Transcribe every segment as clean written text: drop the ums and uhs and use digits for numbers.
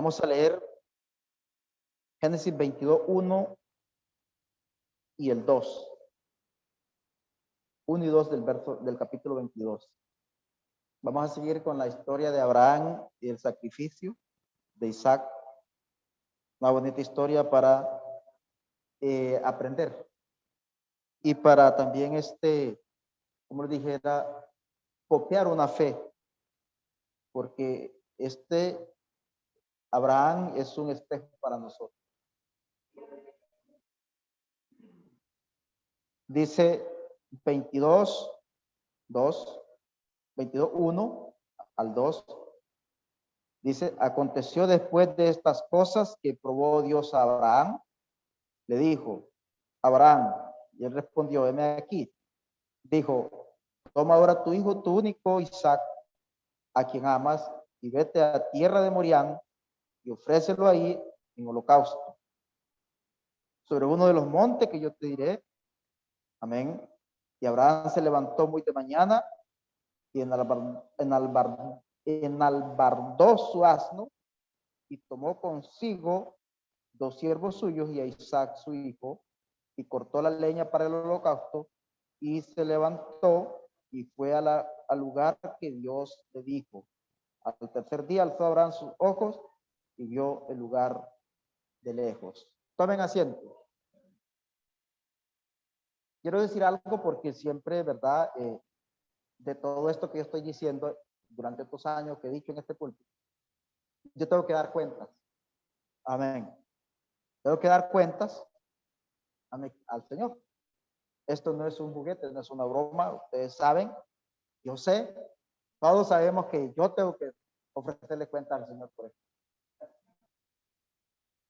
Vamos a leer Génesis 22, 1 y el 2. 1 y 2 del capítulo 22. Vamos a seguir con la historia de Abraham y el sacrificio de Isaac. Una bonita historia para aprender. Y para también, como les dijera, copiar una fe. Porque Abraham es un espejo para nosotros. Dice 22, 1 al 2. Dice, aconteció después de estas cosas que probó Dios a Abraham. Le dijo, Abraham, y él respondió, heme aquí. Dijo, toma ahora tu hijo, tu único Isaac, a quien amas, y vete a tierra de Morián y ofrécelo ahí en holocausto, sobre uno de los montes que yo te diré. Amén. Y Abraham se levantó muy de mañana y enalbardó su asno y tomó consigo 2 siervos suyos y a Isaac su hijo, y cortó la leña para el holocausto, y se levantó y fue al lugar que Dios le dijo. Al tercer día alzó Abraham sus ojos y vio el lugar de lejos. Tomen asiento. Quiero decir algo porque siempre, ¿verdad? De todo esto que yo estoy diciendo durante estos años que he dicho en este púlpito, yo tengo que dar cuentas. Amén. Tengo que dar cuentas al Señor. Esto no es un juguete, no es una broma. Ustedes saben, yo sé, todos sabemos que yo tengo que ofrecerle cuenta al Señor por esto.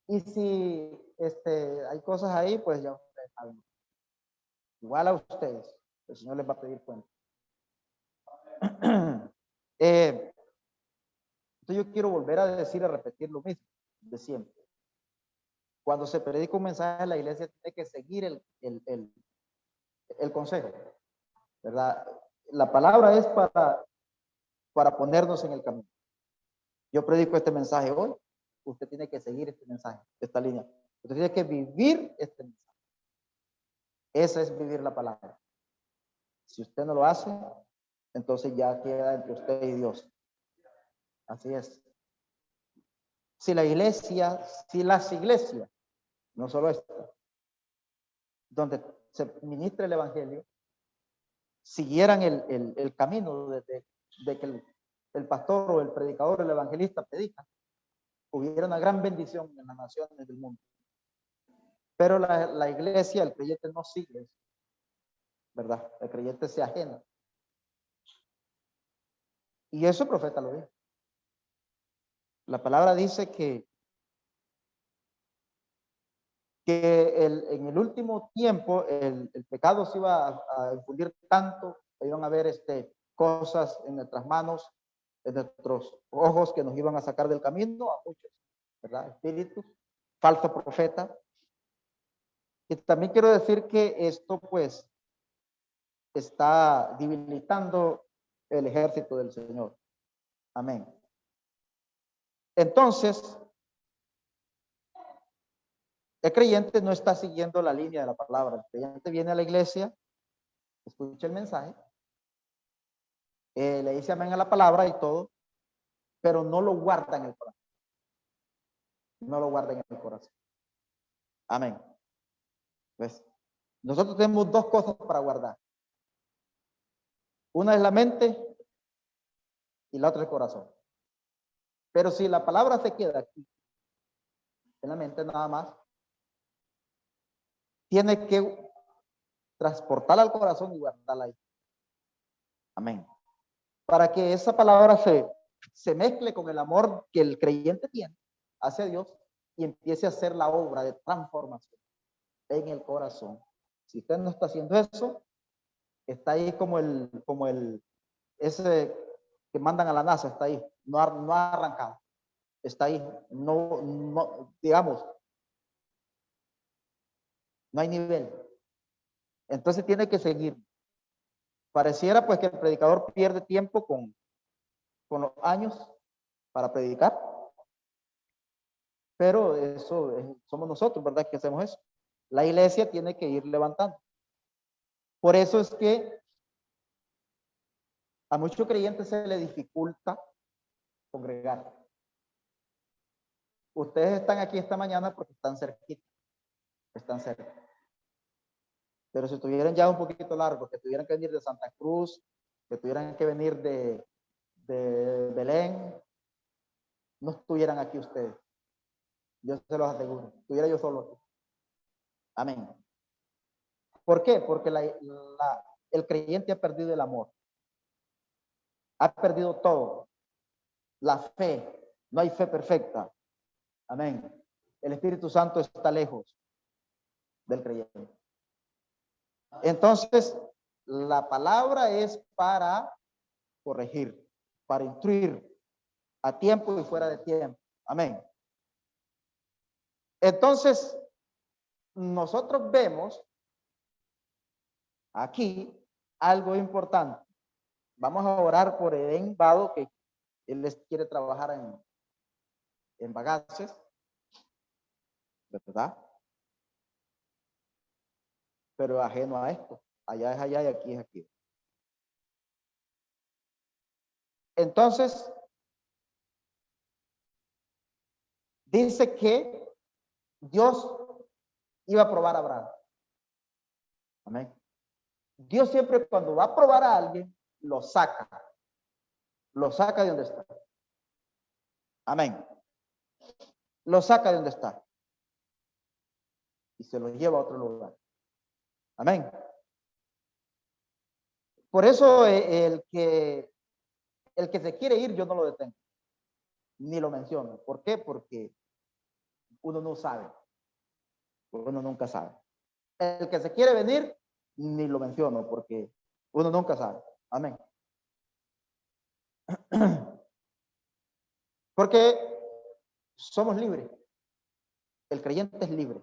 Y si hay cosas ahí, pues ya ustedes saben. Igual a ustedes, el Señor les va a pedir cuenta. Entonces yo quiero volver a decir, a repetir lo mismo de siempre. Cuando se predica un mensaje, la iglesia tiene que seguir el consejo, ¿verdad? La palabra es para ponernos en el camino. Yo predico este mensaje hoy, usted tiene que seguir este mensaje, esta línea. Usted tiene que vivir este mensaje. Esa es vivir la palabra. Si usted no lo hace, entonces ya queda entre usted y Dios. Así es. Si las iglesias, no solo esta, donde se ministra el evangelio, siguieran el camino de que el pastor o el predicador, el evangelista predica, hubiera una gran bendición en las naciones del mundo. Pero la iglesia, el creyente no sigue, ¿verdad? El creyente se ajena. Y eso el profeta lo dice. La palabra dice que en el último tiempo el pecado se iba a infundir tanto, que iban a haber cosas en nuestras manos, en nuestros ojos, que nos iban a sacar del camino a muchos, ¿verdad? Espíritus, falso profeta. Y también quiero decir que esto pues está debilitando el ejército del Señor. Amén. Entonces, el creyente no está siguiendo la línea de la palabra. El creyente viene a la iglesia, escucha el mensaje, le dice amén a la palabra y todo, pero no lo guarda en el corazón. No lo guarda en el corazón. Amén. Pues nosotros tenemos 2 cosas para guardar. Una es la mente y la otra el corazón. Pero si la palabra se queda aquí, en la mente nada más, tiene que transportarla al corazón y guardarla ahí. Amén. Para que esa palabra se mezcle con el amor que el creyente tiene hacia Dios y empiece a hacer la obra de transformación en el corazón. Si usted no está haciendo eso, está ahí como ese que mandan a la NASA, está ahí, no ha arrancado, está ahí, no, digamos, no hay nivel. Entonces tiene que seguir. Pareciera pues que el predicador pierde tiempo con los años para predicar, Pero eso somos nosotros, ¿verdad? Que hacemos eso. La iglesia tiene que ir levantando. Por eso es que a muchos creyentes se les dificulta congregar. Ustedes están aquí esta mañana porque están cerquita, están cerca. Pero si estuvieran ya un poquito largos, que tuvieran que venir de Santa Cruz, que tuvieran que venir de Belén, no estuvieran aquí ustedes. Yo se los aseguro. Estuviera yo solo aquí. Amén. ¿Por qué? Porque el creyente ha perdido el amor. Ha perdido todo. La fe. No hay fe perfecta. Amén. El Espíritu Santo está lejos del creyente. Entonces, la palabra es para corregir, para instruir a tiempo y fuera de tiempo. Amén. Entonces, nosotros vemos aquí algo importante. Vamos a orar por Edén Vado, que él les quiere trabajar en Bagaces, ¿verdad? Pero ajeno a esto. Allá es allá y aquí es aquí. Entonces, dice que Dios iba a probar a Abraham. Amén. Dios siempre cuando va a probar a alguien, lo saca de donde está. Amén. Lo saca de donde está y se lo lleva a otro lugar. Amén. Por eso el que se quiere ir, yo no lo detengo, ni lo menciono. ¿Por qué? Porque uno no sabe, uno nunca sabe. El que se quiere venir, ni lo menciono, porque uno nunca sabe. Amén. Porque somos libres. El creyente es libre.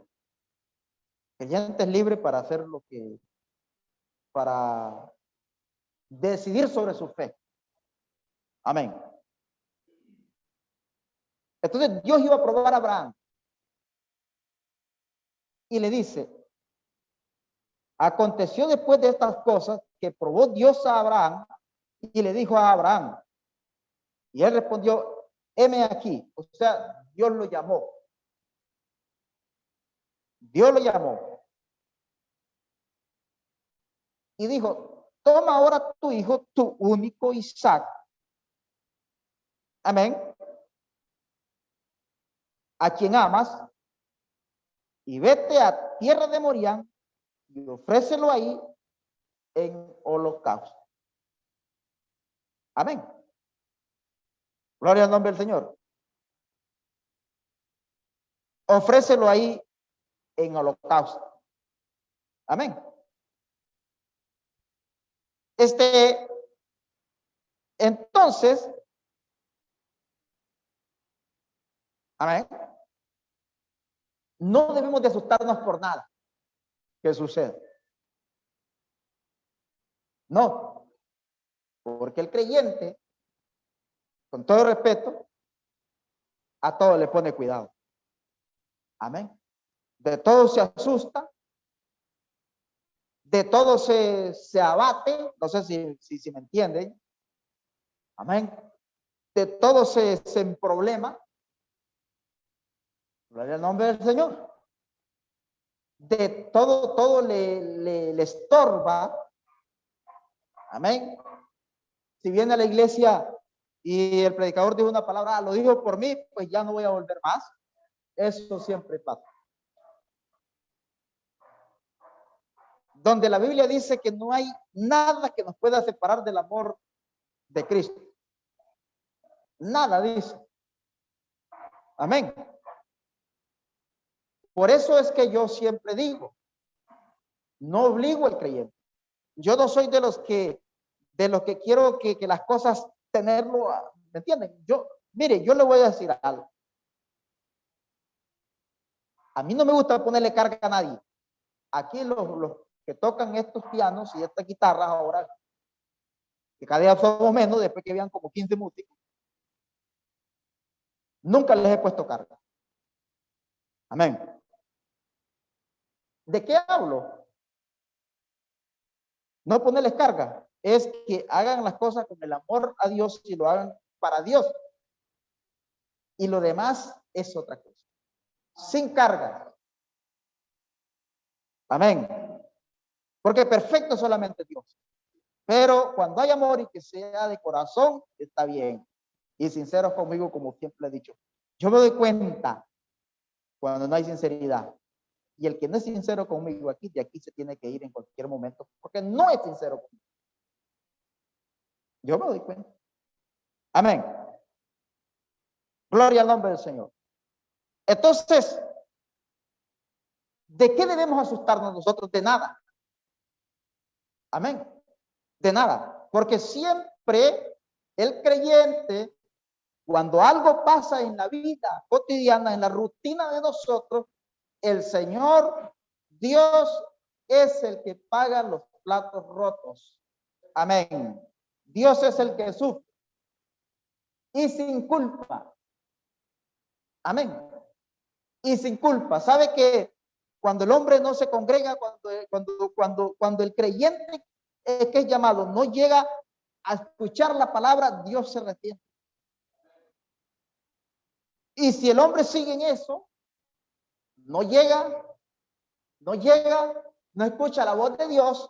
El creyente es libre para hacer para decidir sobre su fe. Amén. Entonces Dios iba a probar a Abraham y le dice, aconteció después de estas cosas que probó Dios a Abraham y le dijo a Abraham, y él respondió, heme aquí. O sea, Dios lo llamó. Dios lo llamó. Y dijo, toma ahora tu hijo, tu único Isaac. Amén. A quien amas, y vete a tierra de Moriah y ofrécelo ahí en holocausto. Amén. Gloria al nombre del Señor. Ofrécelo ahí en holocausto. Amén. Entonces, amén. No debemos de asustarnos por nada que sucede. No, porque el creyente, con todo respeto, a todo le pone cuidado. Amén. De todo se asusta, de todo se abate, no sé si me entienden. Amén. De todo se problema. Gloria al nombre del Señor. De todo le estorba. Amén. Si viene a la iglesia y el predicador dijo una palabra, lo dijo por mí, pues ya no voy a volver más. Eso siempre pasa. Donde la Biblia dice que no hay nada que nos pueda separar del amor de Cristo. Nada dice. Amén. Por eso es que yo siempre digo, no obligo al creyente. Yo no soy de los que quiero que las cosas tenerlo, ¿me entienden? Mire, yo le voy a decir algo. A mí no me gusta ponerle carga a nadie. Aquí los que tocan estos pianos y estas guitarras ahora, que cada día somos menos, después que vean como 15 músicos, nunca les he puesto carga. Amén. ¿De qué hablo? No ponerles carga. Es que hagan las cosas con el amor a Dios y lo hagan para Dios. Y lo demás es otra cosa. Sin carga. Amén. Porque perfecto es solamente Dios. Pero cuando hay amor y que sea de corazón, está bien. Y sinceros conmigo, como siempre he dicho. Yo me doy cuenta cuando no hay sinceridad. Y el que no es sincero conmigo aquí, de aquí se tiene que ir en cualquier momento, porque no es sincero conmigo. Yo me doy cuenta. Amén. Gloria al nombre del Señor. Entonces, ¿de qué debemos asustarnos nosotros? De nada. Amén. De nada. Porque siempre el creyente, cuando algo pasa en la vida cotidiana, en la rutina de nosotros, el Señor Dios es el que paga los platos rotos. Amén. Dios es el que sufre y sin culpa. Amén. Y sin culpa. ¿Sabe que cuando el hombre no se congrega, cuando el creyente que es llamado no llega a escuchar la palabra, Dios se retiene? Y si el hombre sigue en eso, no llega, no escucha la voz de Dios,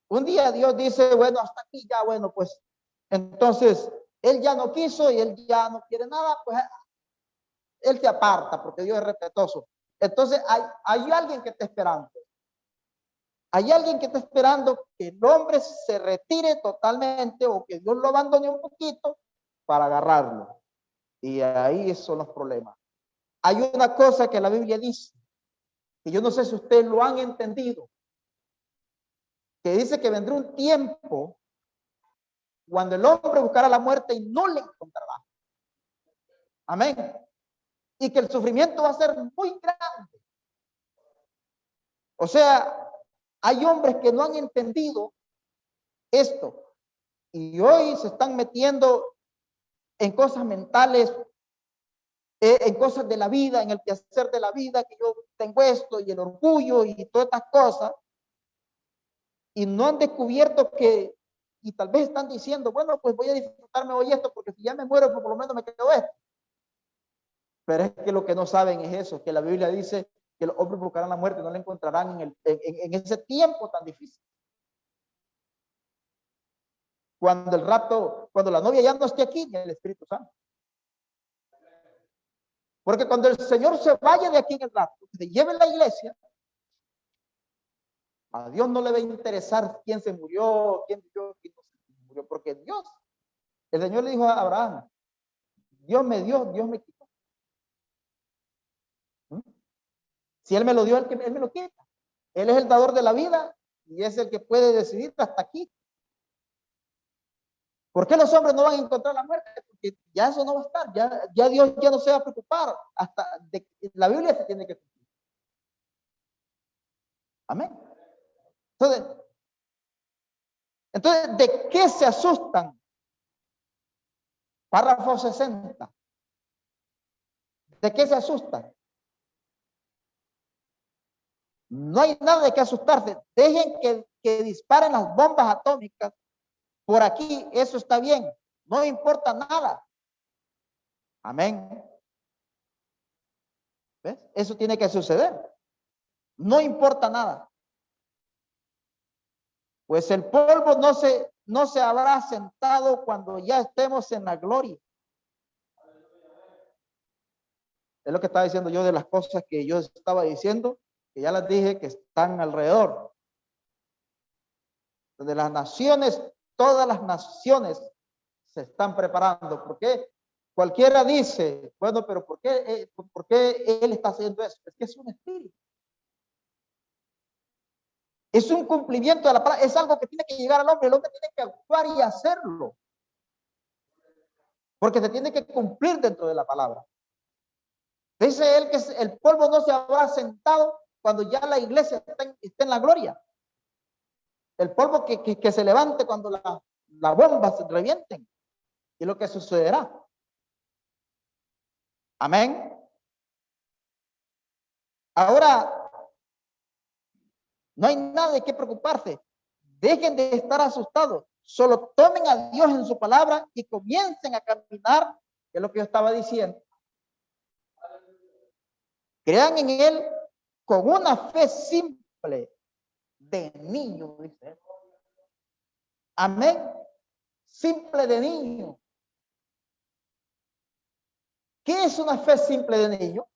un día Dios dice, bueno, hasta aquí ya, bueno, pues entonces él ya no quiso y él ya no quiere nada, pues él se aparta porque Dios es respetuoso. Entonces hay alguien que está esperando. Hay alguien que está esperando que el hombre se retire totalmente o que Dios lo abandone un poquito para agarrarlo. Y ahí son los problemas. Hay una cosa que la Biblia dice, que yo no sé si ustedes lo han entendido, que dice que vendrá un tiempo cuando el hombre buscará la muerte y no le encontrará. Amén. Y que el sufrimiento va a ser muy grande. O sea, hay hombres que no han entendido esto y hoy se están metiendo en cosas mentales, en cosas de la vida, en el quehacer de la vida, que yo tengo esto y el orgullo y todas estas cosas, y no han descubierto que, y tal vez están diciendo, bueno, pues voy a disfrutarme hoy esto, porque si ya me muero, pues por lo menos me quedo esto. Pero es que lo que no saben es eso, que la Biblia dice que los hombres buscarán la muerte y no la encontrarán en ese tiempo tan difícil. Cuando el rapto, cuando la novia ya no esté aquí, en el Espíritu Santo. Porque cuando el Señor se vaya de aquí en el rapto, se lleve la iglesia, a Dios no le va a interesar quién se murió, quién vivió, quién no se murió, porque Dios, el Señor le dijo a Abraham, Dios me dio, Dios me quitó. Si Él me lo dio, Él me lo quita. Él es el dador de la vida y es el que puede decidir hasta aquí. ¿Por qué los hombres no van a encontrar la muerte? Porque ya eso no va a estar, ya Dios ya no se va a preocupar, hasta la Biblia se tiene que cumplir. Amén. Entonces, ¿de qué se asustan? Párrafo 60. ¿De qué se asustan? No hay nada de qué asustarse. Dejen que disparen las bombas atómicas por aquí, eso está bien. No importa nada. Amén. ¿Ves? Eso tiene que suceder. No importa nada. Pues el polvo no se habrá sentado cuando ya estemos en la gloria. Es lo que estaba diciendo yo de las cosas que yo estaba diciendo, que ya las dije que están alrededor. De las naciones, todas las naciones se están preparando. ¿Por qué? Cualquiera dice, bueno, pero ¿por qué él está haciendo eso? Es que es un espíritu. Es un cumplimiento de la palabra, es algo que tiene que llegar al hombre, el hombre tiene que actuar y hacerlo. Porque se tiene que cumplir dentro de la palabra. Dice él que el polvo no se habrá sentado cuando ya la iglesia esté en la gloria. El polvo que se levante cuando la bomba se revienten. Y lo que sucederá. Amén. Ahora, no hay nada de qué preocuparse. Dejen de estar asustados. Solo tomen a Dios en su palabra y comiencen a caminar, que es lo que yo estaba diciendo. Crean en Él con una fe simple de niño, dice. Amén. Simple de niño. ¿Qué es una fe simple de niño?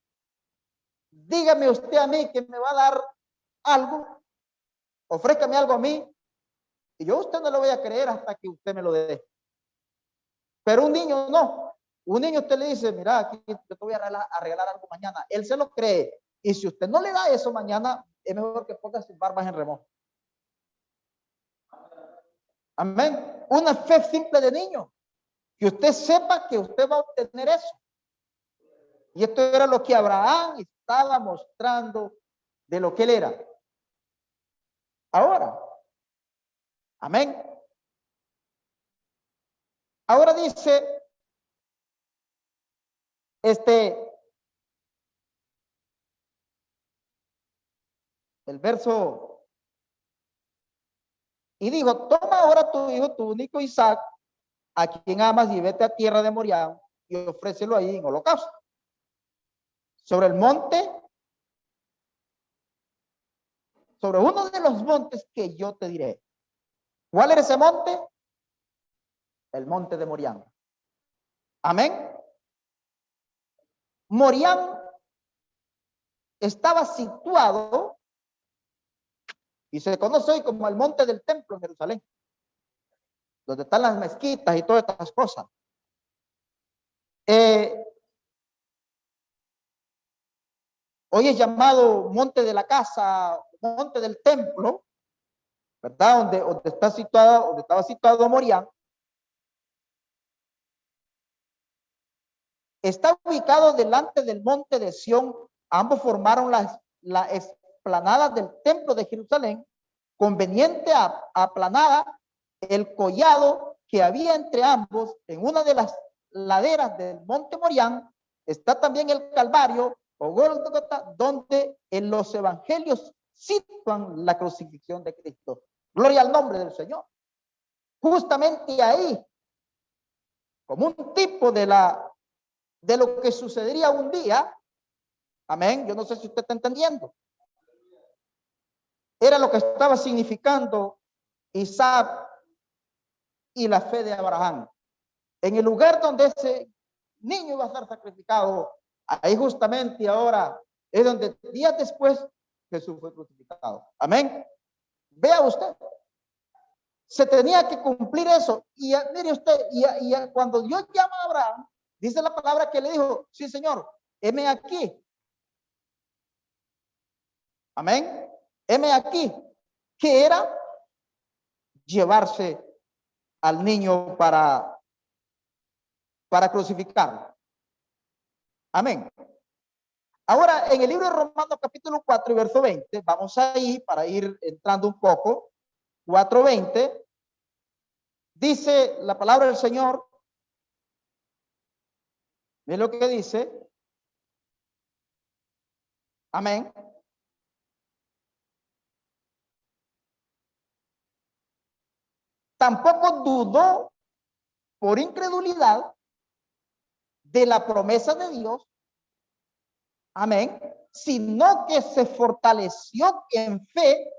Dígame usted a mí que me va a dar algo, ofrézcame algo a mí, y yo a usted no lo voy a creer hasta que usted me lo dé. Pero un niño no. Un niño usted le dice, mira, aquí yo te voy a regalar algo mañana. Él se lo cree. Y si usted no le da eso mañana, es mejor que ponga sus barbas en remojo. Amén. Una fe simple de niño. Que usted sepa que usted va a obtener eso. Y esto era lo que Abraham estaba mostrando de lo que él era. Ahora, amén. Ahora dice, el verso, y dijo, toma ahora tu hijo, tu único Isaac, a quien amas, y vete a tierra de Moriah y ofrécelo ahí en holocausto. Sobre el monte, sobre uno de los montes que yo te diré. ¿Cuál era ese monte? El monte de Moriah. Amén. Moriah estaba situado y se conoce hoy como el monte del templo en Jerusalén, donde están las mezquitas y todas estas cosas. Hoy es llamado monte de la casa, monte del templo, ¿verdad? Donde estaba situado Moriah. Está ubicado delante del monte de Sión. Ambos formaron la explanada del templo de Jerusalén, conveniente a aplanada el collado que había entre ambos. En una de las laderas del monte Moriah está también el Calvario o Gólgota, donde en los evangelios sitúan la crucifixión de Cristo. Gloria al nombre del Señor. Justamente ahí, como un tipo de lo que sucedería un día, amén, yo no sé si usted está entendiendo, era lo que estaba significando Isaac y la fe de Abraham. En el lugar donde ese niño iba a ser sacrificado, ahí justamente ahora es donde días después Jesús fue crucificado. Amén. Vea usted, se tenía que cumplir eso. Y mire usted, y cuando Dios llama a Abraham, dice la palabra que le dijo, sí Señor, heme aquí. Amén. Heme aquí. Que era llevarse al niño para crucificarlo. Amén. Ahora, en el libro de Romanos capítulo 4 y verso 20, vamos ahí para ir entrando un poco. 4:20, dice la palabra del Señor. Ve lo que dice. Amén. Tampoco dudó por incredulidad de la promesa de Dios. Amén. Sino que se fortaleció en fe,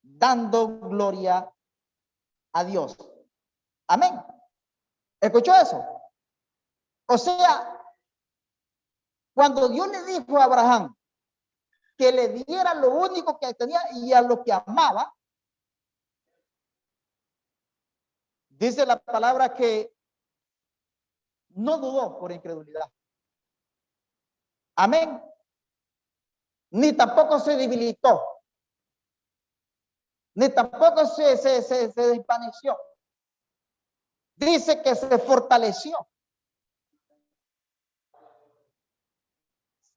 dando gloria a Dios. Amén. ¿Escuchó eso? O sea, cuando Dios le dijo a Abraham que le diera lo único que tenía y a lo que amaba, dice la palabra que no dudó por incredulidad. Amén. Ni tampoco se debilitó. Ni tampoco se desvaneció. Dice que se fortaleció.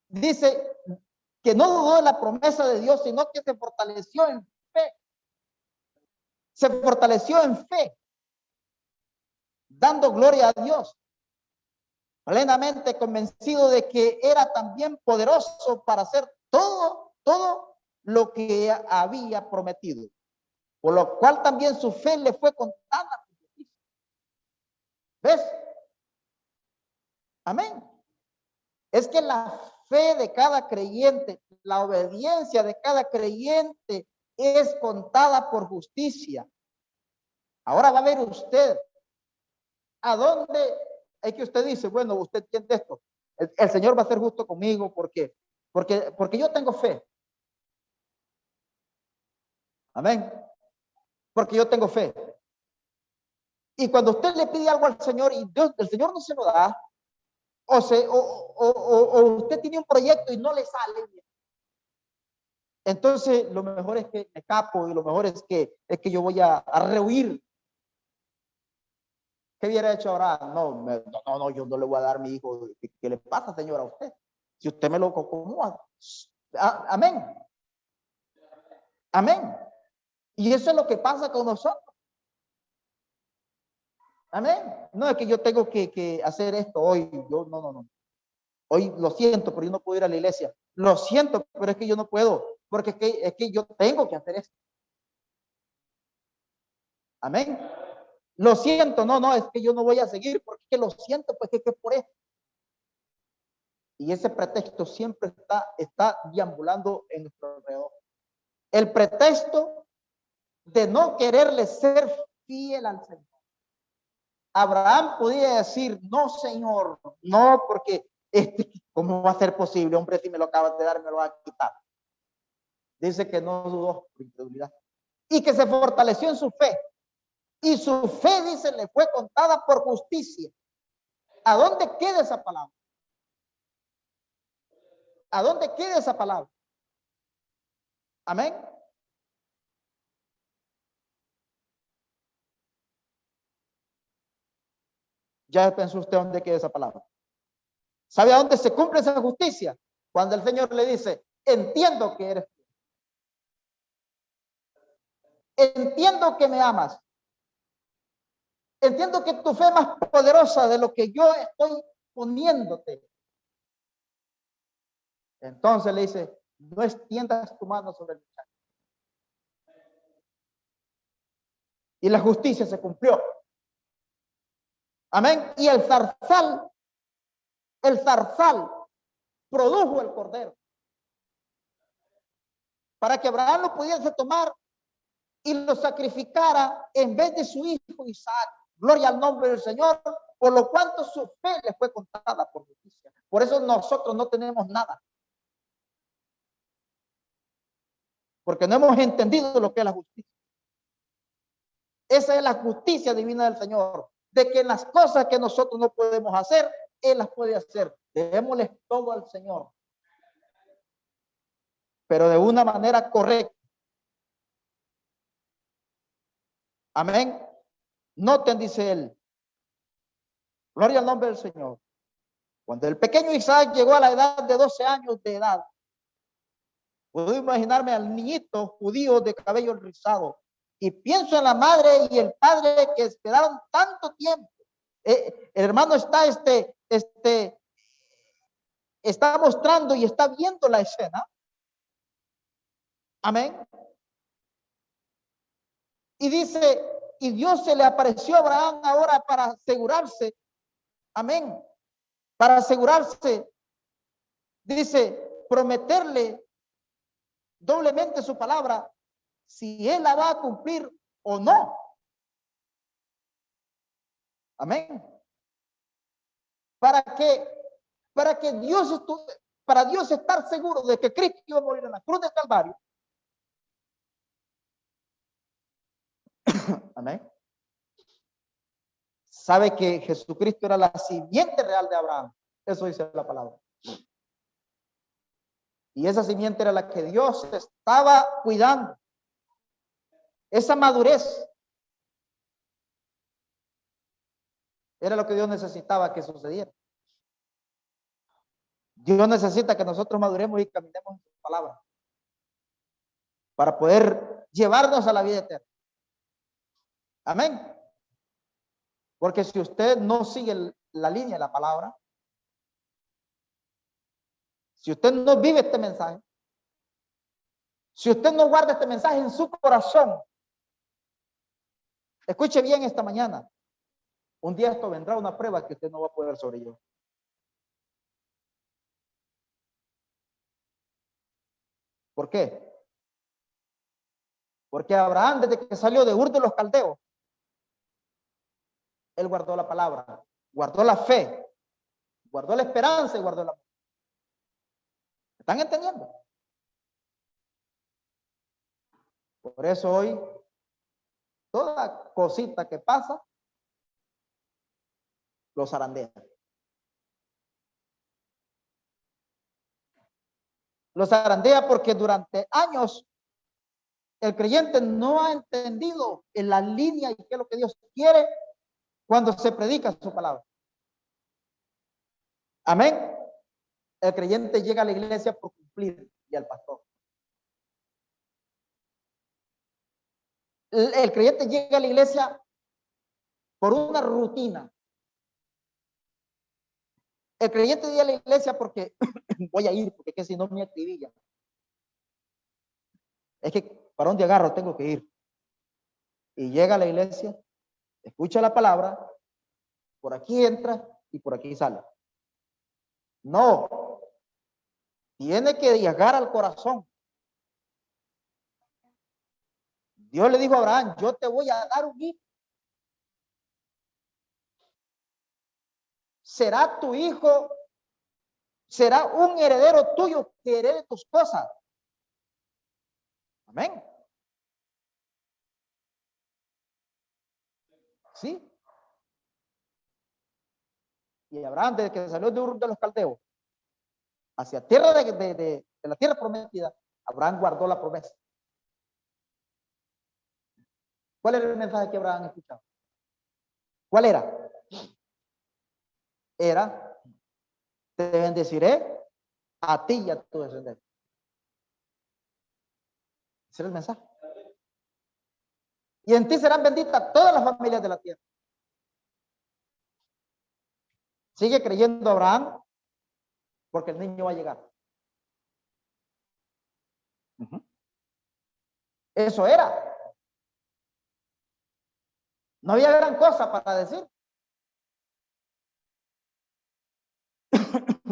Dice que no dudó de la promesa de Dios, sino que se fortaleció en fe. Se fortaleció en fe, dando gloria a Dios, plenamente convencido de que era también poderoso para hacer todo lo que había prometido, por lo cual también su fe le fue contada. ¿Ves? Amén. Es que la fe de cada creyente, la obediencia de cada creyente es contada por justicia. Ahora va a ver usted a dónde es que usted dice, bueno, usted entiende esto, el Señor va a ser justo conmigo porque yo tengo fe. Amén. Porque yo tengo fe. Y cuando usted le pide algo al Señor y Dios, el Señor no se lo da, o usted tiene un proyecto y no le sale bien, entonces lo mejor es que me capo y lo mejor es que yo voy a rehuir. ¿Qué hubiera hecho ahora? No, yo no le voy a dar a mi hijo. ¿Qué le pasa, Señor, a usted? Si usted me lo acomoda. Amén. Amén. Y eso es lo que pasa con nosotros. Amén. No es que yo tengo que hacer esto hoy. Yo no. Hoy lo siento, pero yo no puedo ir a la iglesia. Lo siento, pero es que yo no puedo. Porque es que yo tengo que hacer esto. Amén. Lo siento, no, es que yo no voy a seguir porque es que lo siento, pues que por esto. Y ese pretexto siempre está deambulando en nuestro alrededor. El pretexto de no quererle ser fiel al Señor. Abraham podía decir, no, Señor, no, porque ¿cómo va a ser posible? Hombre, si me lo acabas de dar, me lo va a quitar. Dice que no dudó por incredulidad y que se fortaleció en su fe. Y su fe, dice, le fue contada por justicia. ¿A dónde queda esa palabra? ¿A dónde queda esa palabra? Amén. Ya pensó usted dónde queda esa palabra. ¿Sabe a dónde se cumple esa justicia? Cuando el Señor le dice, entiendo que eres tú. Entiendo que me amas. Entiendo que tu fe es más poderosa de lo que yo estoy poniéndote. Entonces le dice, no extiendas tu mano sobre el muchacho. Y la justicia se cumplió. Amén. Y el zarzal produjo el cordero. Para que Abraham lo pudiese tomar y lo sacrificara en vez de su hijo Isaac. Gloria al nombre del Señor, por lo cuanto su fe le fue contada por justicia. Por eso nosotros no tenemos nada. Porque no hemos entendido lo que es la justicia. Esa es la justicia divina del Señor. De que las cosas que nosotros no podemos hacer, Él las puede hacer. Dejémosles todo al Señor. Pero de una manera correcta. Amén. Noten, dice él. Gloria al nombre del Señor. Cuando el pequeño Isaac llegó a la edad de 12 años de edad, puedo imaginarme al niñito judío de cabello rizado y pienso en la madre y el padre que esperaron tanto tiempo. El hermano está mostrando y está viendo la escena. Amén. Y dice, y Dios se le apareció a Abraham ahora para asegurarse. Amén. Para asegurarse, dice, prometerle doblemente su palabra, si él la va a cumplir o no. Amén. Para Dios estar seguro de que Cristo iba a morir en la cruz del Calvario. Amén. Sabe que Jesucristo era la simiente real de Abraham. Eso dice la palabra. Y esa simiente era la que Dios estaba cuidando. Esa madurez era lo que Dios necesitaba que sucediera. Dios necesita que nosotros maduremos y caminemos en su palabra para poder llevarnos a la vida eterna. Amén. Porque si usted no sigue la línea de la palabra, si usted no vive este mensaje, Si usted no guarda este mensaje en su corazón, escuche bien esta mañana. Un día esto vendrá una prueba que usted no va a poder sobrellevar. ¿Por qué? Porque Abraham, desde que salió de Ur de los Caldeos, él guardó la palabra, guardó la fe, guardó la esperanza y guardó la... ¿Están entendiendo? Por eso hoy, toda cosita que pasa, los zarandea. Los zarandea porque durante años el creyente no ha entendido en la línea y qué es lo que Dios quiere cuando se predica su palabra. Amén. El creyente llega a la iglesia por cumplir y al pastor. El creyente llega a la iglesia por una rutina. El creyente llega a la iglesia porque voy a ir, porque que si no me acribillan. Es que para dónde agarro tengo que ir. Y llega a la iglesia, escucha la palabra, por aquí entra y por aquí sale. No, tiene que llegar al corazón. Dios le dijo a Abraham, yo te voy a dar un hijo. Será tu hijo, será un heredero tuyo que herede tus cosas. Amén. ¿Sí? Y Abraham, desde que salió de Ur de los Caldeos, hacia tierra de la tierra prometida, Abraham guardó la promesa. ¿Cuál era el mensaje que Abraham escuchaba? ¿Cuál era? Era, te bendeciré a ti y a tu descendencia. Ese era el mensaje. Y en ti serán benditas todas las familias de la tierra. Sigue creyendo Abraham porque el niño va a llegar. Eso era. No había gran cosa para decir.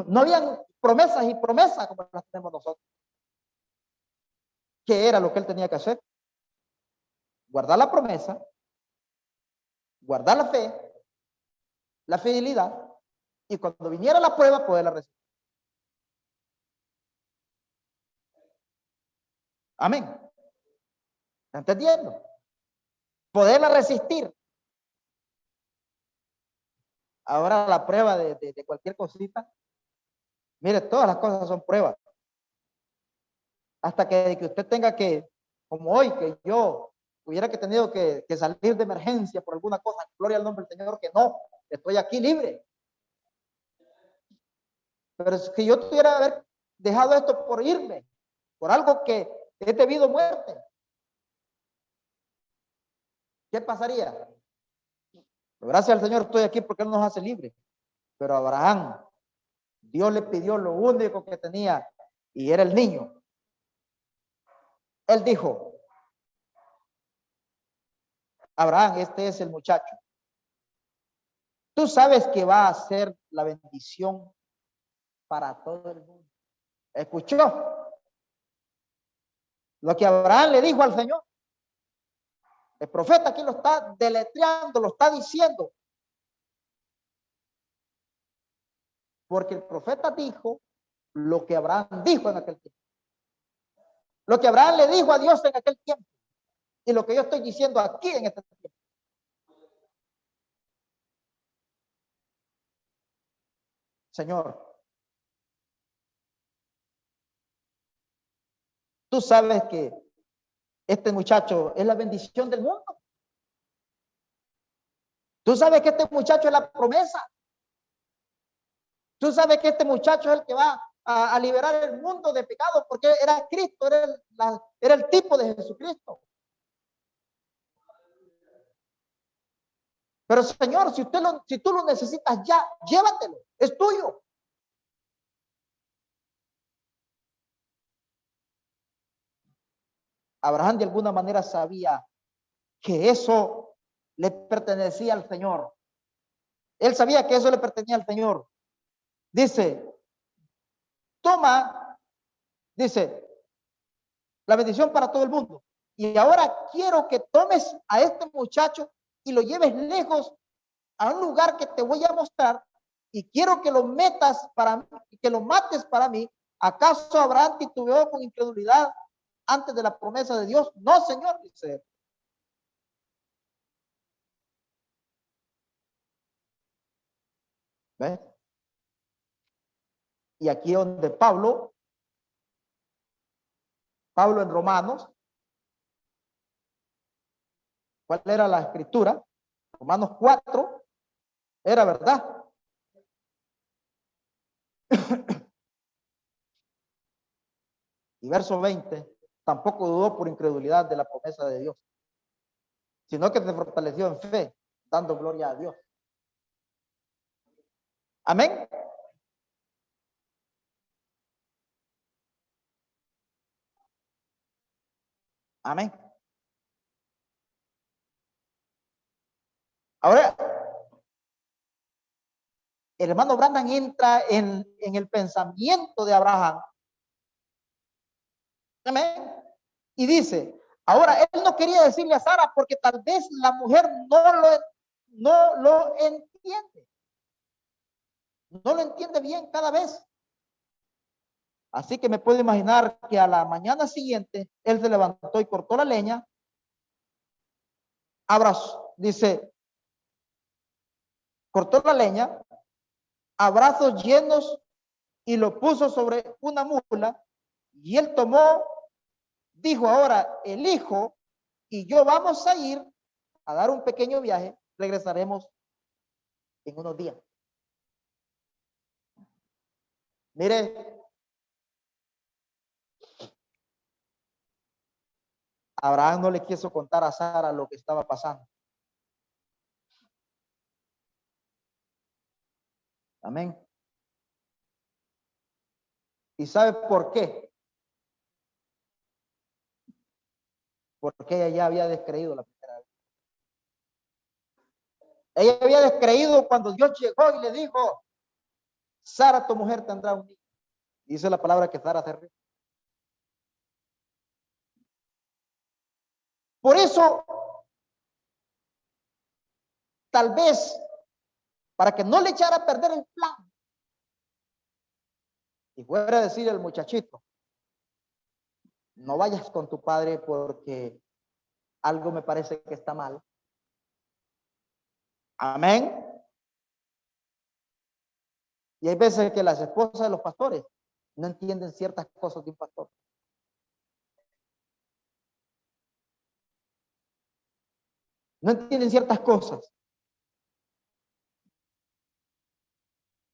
No habían promesas y promesas como las tenemos nosotros. ¿Qué era lo que él tenía que hacer? Guardar la promesa, guardar la fe, la fidelidad, y cuando viniera la prueba, poderla recibir. Amén. ¿Está entendiendo? Poderla resistir. Ahora la prueba de cualquier cosita. Mire, todas las cosas son pruebas. Hasta que usted tenga que, como hoy, que yo hubiera que tenido que salir de emergencia por alguna cosa, gloria al nombre del Señor, que no, estoy aquí libre. Pero es que yo tuviera haber dejado esto por irme, por algo que he debido muerte. ¿Qué pasaría? Gracias al Señor estoy aquí porque Él nos hace libres. Pero a Abraham, Dios le pidió lo único que tenía y era el niño. Él dijo, Abraham, este es el muchacho. Tú sabes que va a ser la bendición para todo el mundo. ¿Escuchó lo que Abraham le dijo al Señor? El profeta aquí lo está deletreando, lo está diciendo. Porque el profeta dijo lo que Abraham dijo en aquel tiempo. Lo que Abraham le dijo a Dios en aquel tiempo. Y lo que yo estoy diciendo aquí en este tiempo. Señor, tú sabes que este muchacho es la bendición del mundo. Tú sabes que este muchacho es la promesa. Tú sabes que este muchacho es el que va a liberar el mundo de pecado porque era Cristo, era el tipo de Jesucristo. Pero Señor, si tú lo necesitas ya, llévatelo, es tuyo. Abraham de alguna manera sabía que eso le pertenecía al Señor. Él sabía que eso le pertenecía al Señor. Dice, toma, dice, la bendición para todo el mundo. Y ahora quiero que tomes a este muchacho y lo lleves lejos a un lugar que te voy a mostrar y quiero que lo metas para mí, que lo mates para mí. ¿Acaso Abraham titubeó con incredulidad antes de la promesa de Dios? No, Señor, dice. ¿Ves? Y aquí donde Pablo en Romanos, ¿cuál era la escritura? Romanos 4, era verdad. Y verso 20, tampoco dudó por incredulidad de la promesa de Dios, sino que se fortaleció en fe, dando gloria a Dios. Amén. Amén. Ahora, el hermano Branham entra en el pensamiento de Abraham. Amén. Y dice, ahora él no quería decirle a Sara porque tal vez la mujer no lo entiende. No lo entiende bien cada vez. Así que me puedo imaginar que a la mañana siguiente él se levantó y cortó la leña. Abrazó, dice, cortó la leña, abrazos llenos y lo puso sobre una mula y él tomó, dijo, ahora el hijo y yo vamos a ir a dar un pequeño viaje, regresaremos en unos días. Mire, Abraham no le quiso contar a Sara lo que estaba pasando. Amén. ¿Y sabe por qué? Porque ella ya había descreído la primera vez. Ella había descreído cuando Dios llegó y le dijo, Sara, tu mujer tendrá un hijo. Dice la palabra que Sara se rió. Por eso, tal vez, para que no le echara a perder el plan, y fuera a decir el muchachito, no vayas con tu padre porque algo me parece que está mal. Amén. Y hay veces que las esposas de los pastores no entienden ciertas cosas de un pastor. No entienden ciertas cosas.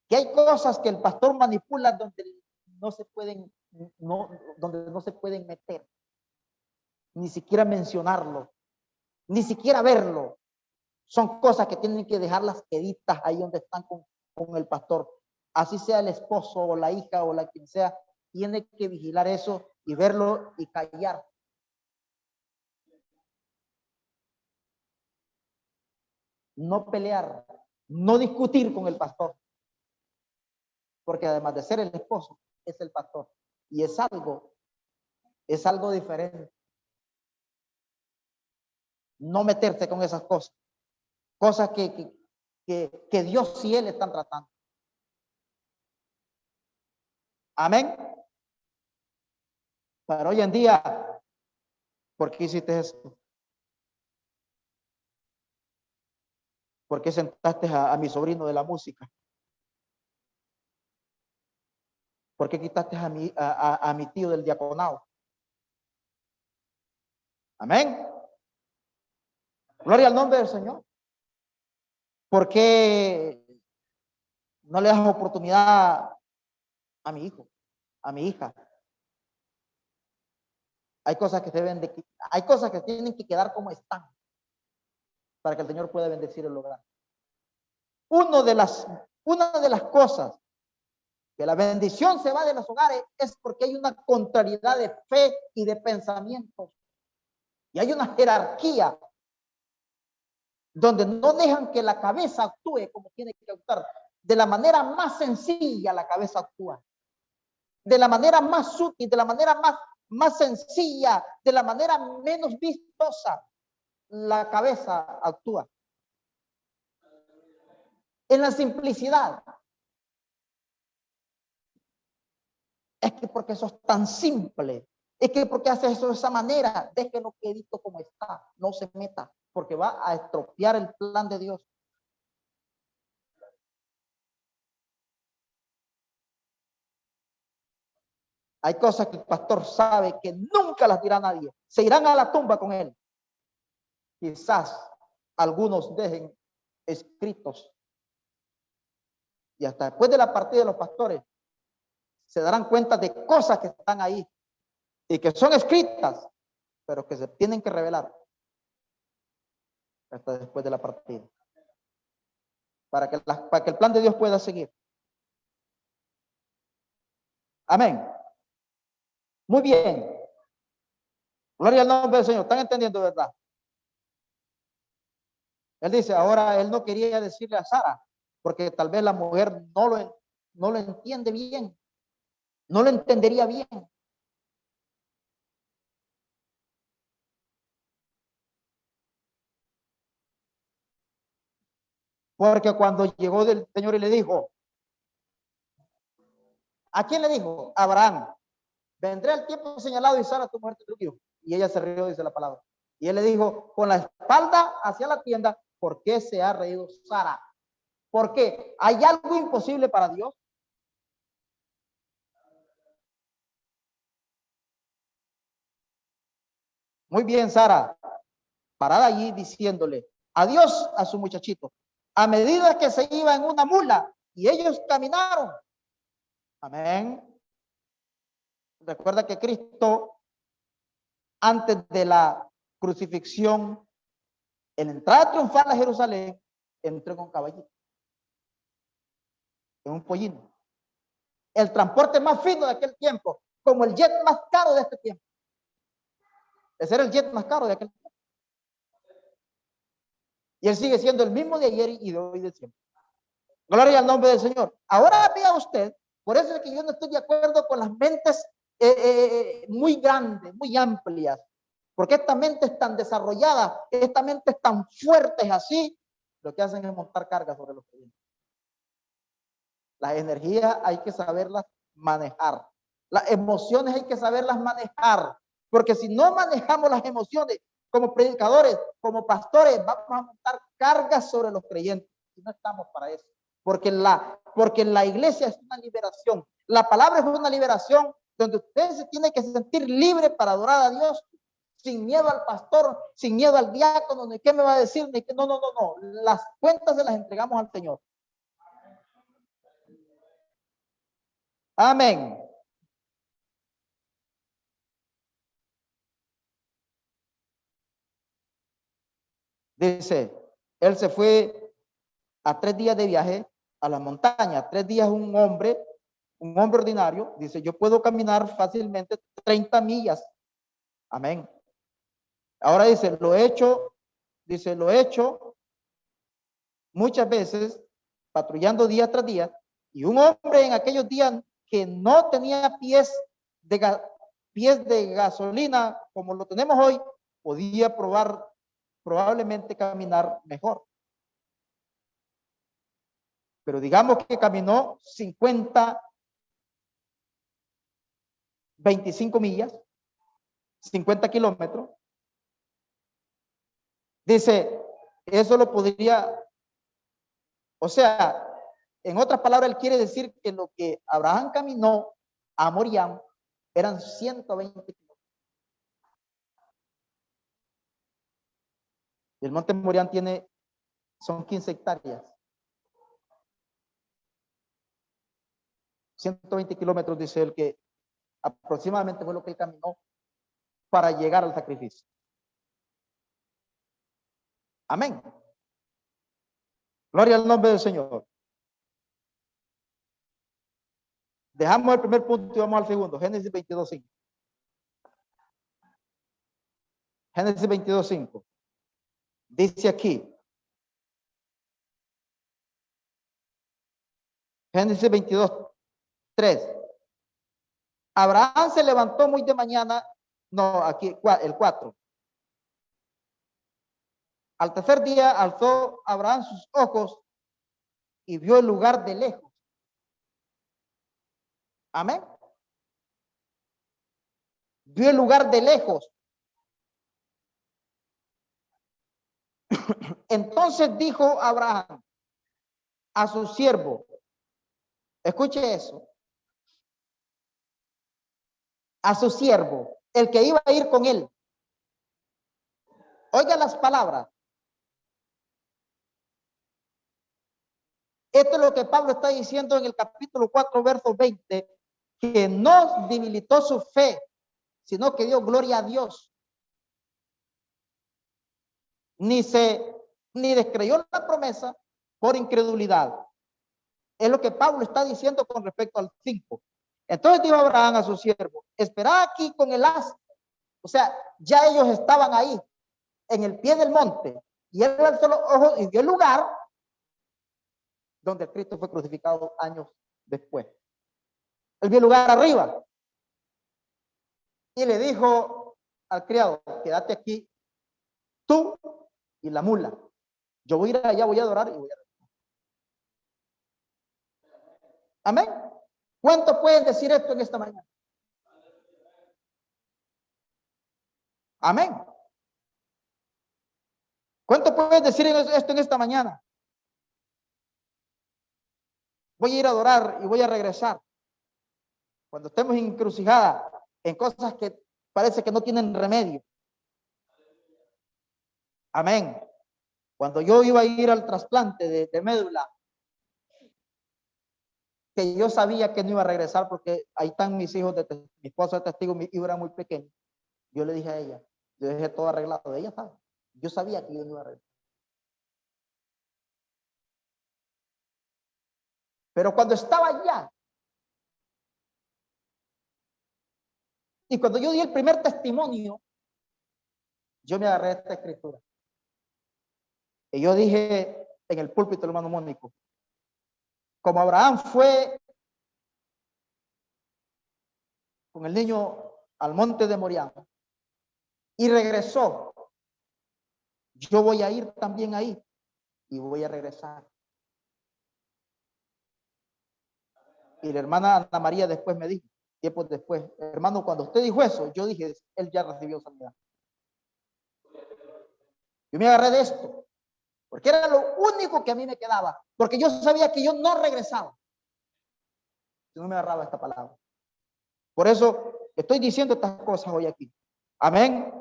Que hay cosas que el pastor manipula donde no se pueden, donde no se pueden meter. Ni siquiera mencionarlo. Ni siquiera verlo. Son cosas que tienen que dejarlas queditas ahí donde están con el pastor. Así sea el esposo o la hija o la quien sea, tiene que vigilar eso y verlo y callar. No pelear, no discutir con el pastor. Porque además de ser el esposo, es el pastor. Y es algo diferente. No meterse con esas cosas. Cosas que Dios y Él están tratando. Amén. Pero hoy en día, ¿por qué hiciste esto? ¿Por qué sentaste a mi sobrino de la música? ¿Por qué quitaste a mi tío del diaconado? Amén. Gloria al nombre del Señor. ¿Por qué no le das oportunidad a mi hijo, a mi hija? Hay cosas que hay cosas que tienen que quedar como están para que el Señor pueda bendecir el hogar. Una de las cosas que la bendición se va de los hogares es porque hay una contrariedad de fe y de pensamientos. Y hay una jerarquía donde no dejan que la cabeza actúe como tiene que actuar. De la manera más sencilla la cabeza actúa. De la manera más sutil, de la manera más sencilla, de la manera menos vistosa, la cabeza actúa. En la simplicidad. Es que porque sos tan simple. Es que porque haces eso de esa manera. Déjelo quedito como está. No se meta. Porque va a estropear el plan de Dios. Hay cosas que el pastor sabe que nunca las dirá nadie. Se irán a la tumba con él. Quizás algunos dejen escritos. Y hasta después de la partida de los pastores se darán cuenta de cosas que están ahí y que son escritas, pero que se tienen que revelar hasta después de la partida. Para que el plan de Dios pueda seguir. Amén. Muy bien. Gloria al nombre del Señor. ¿Están entendiendo, verdad? Él dice, ahora él no quería decirle a Sara, porque tal vez la mujer no lo entiende bien, no lo entendería bien. Porque cuando llegó del Señor y le dijo, ¿a quién le dijo? A Abraham, vendré al tiempo señalado y Sara tu mujer tu hijo. Y ella se rió, dice la palabra. Y él le dijo, con la espalda hacia la tienda, ¿por qué se ha reído Sara? ¿Por qué? ¿Hay algo imposible para Dios? Muy bien, Sara, parada allí diciéndole adiós a su muchachito. A medida que se iba en una mula y ellos caminaron. Amén. Recuerda que Cristo, antes de la crucifixión, en la entrada triunfal a Jerusalén, entró en un caballito, en un pollino. El transporte más fino de aquel tiempo, como el jet más caro de este tiempo. Ese era el jet más caro de aquel tiempo. Y él sigue siendo el mismo de ayer y de hoy y de siempre. Gloria al nombre del Señor. Ahora vea usted, por eso es que yo no estoy de acuerdo con las mentes muy grandes, muy amplias, porque esta mente es tan desarrollada, esta mente es tan fuerte así, lo que hacen es montar cargas sobre los creyentes. Las energías hay que saberlas manejar. Las emociones hay que saberlas manejar, porque si no manejamos las emociones como predicadores, como pastores, vamos a montar cargas sobre los creyentes. Y no estamos para eso. Porque la iglesia es una liberación. La palabra es una liberación donde usted se tiene que sentir libre para adorar a Dios, sin miedo al pastor, sin miedo al diácono, ni qué me va a decir, ni qué. No. Las cuentas se las entregamos al Señor. Amén. Dice, él se fue a 3 días de viaje a la montaña. 3 días un hombre ordinario, dice, yo puedo caminar fácilmente 30 millas. Amén. Ahora dice, lo he hecho muchas veces, patrullando día tras día, y un hombre en aquellos días que no tenía pies de gasolina como lo tenemos hoy, podía probablemente caminar mejor. Pero digamos que caminó 50, 25 millas, 50 kilómetros. Dice, eso lo podría, o sea, en otras palabras, él quiere decir que lo que Abraham caminó a Morián eran 120 kilómetros. Y el monte Morián son 15 hectáreas. 120 kilómetros, dice él, que aproximadamente fue lo que él caminó para llegar al sacrificio. Amén. Gloria al nombre del Señor. Dejamos el primer punto y vamos al segundo. Génesis 22:5. Génesis 22:5. Dice aquí. Génesis 22:3. Abraham se levantó muy de mañana. No, aquí el 4. Al tercer día alzó Abraham sus ojos y vio el lugar de lejos. Amén. Vio el lugar de lejos. Entonces dijo Abraham a su siervo, escuche eso, a su siervo, el que iba a ir con él. Oiga las palabras. Esto es lo que Pablo está diciendo en el capítulo 4, verso 20, que no debilitó su fe, sino que dio gloria a Dios. Ni descreyó la promesa por incredulidad. Es lo que Pablo está diciendo con respecto al 5. Entonces dijo Abraham a su siervo, espera aquí con el asno. O sea, ya ellos estaban ahí, en el pie del monte, y él alzó los ojos y vio el lugar donde Cristo fue crucificado años después. Él vio el lugar arriba y le dijo al criado, quédate aquí tú y la mula. Yo voy a ir allá, voy a adorar y voy a regresar. Amén. ¿Cuántos pueden decir esto en esta mañana? Amén. ¿Cuántos pueden decir esto en esta mañana? Voy a ir a adorar y voy a regresar. Cuando estemos encrucijadas en cosas que parece que no tienen remedio. Amén. Cuando yo iba a ir al trasplante de médula, que yo sabía que no iba a regresar porque ahí están mis hijos, mi esposa de testigo, mi hijo era muy pequeño. Yo le dije a ella, yo dejé todo arreglado, ella sabe. Yo sabía que yo no iba a regresar. Pero cuando estaba allá, y cuando yo di el primer testimonio, yo me agarré a esta escritura. Y yo dije en el púlpito, hermano Mónico, como Abraham fue con el niño al monte de Moriah y regresó, yo voy a ir también ahí y voy a regresar. Y la hermana Ana María después me dijo, tiempos después, hermano, cuando usted dijo eso, yo dije, él ya recibió sanidad. Yo me agarré de esto, porque era lo único que a mí me quedaba, porque yo sabía que yo no regresaba. Yo no me agarraba esta palabra. Por eso estoy diciendo estas cosas hoy aquí. Amén.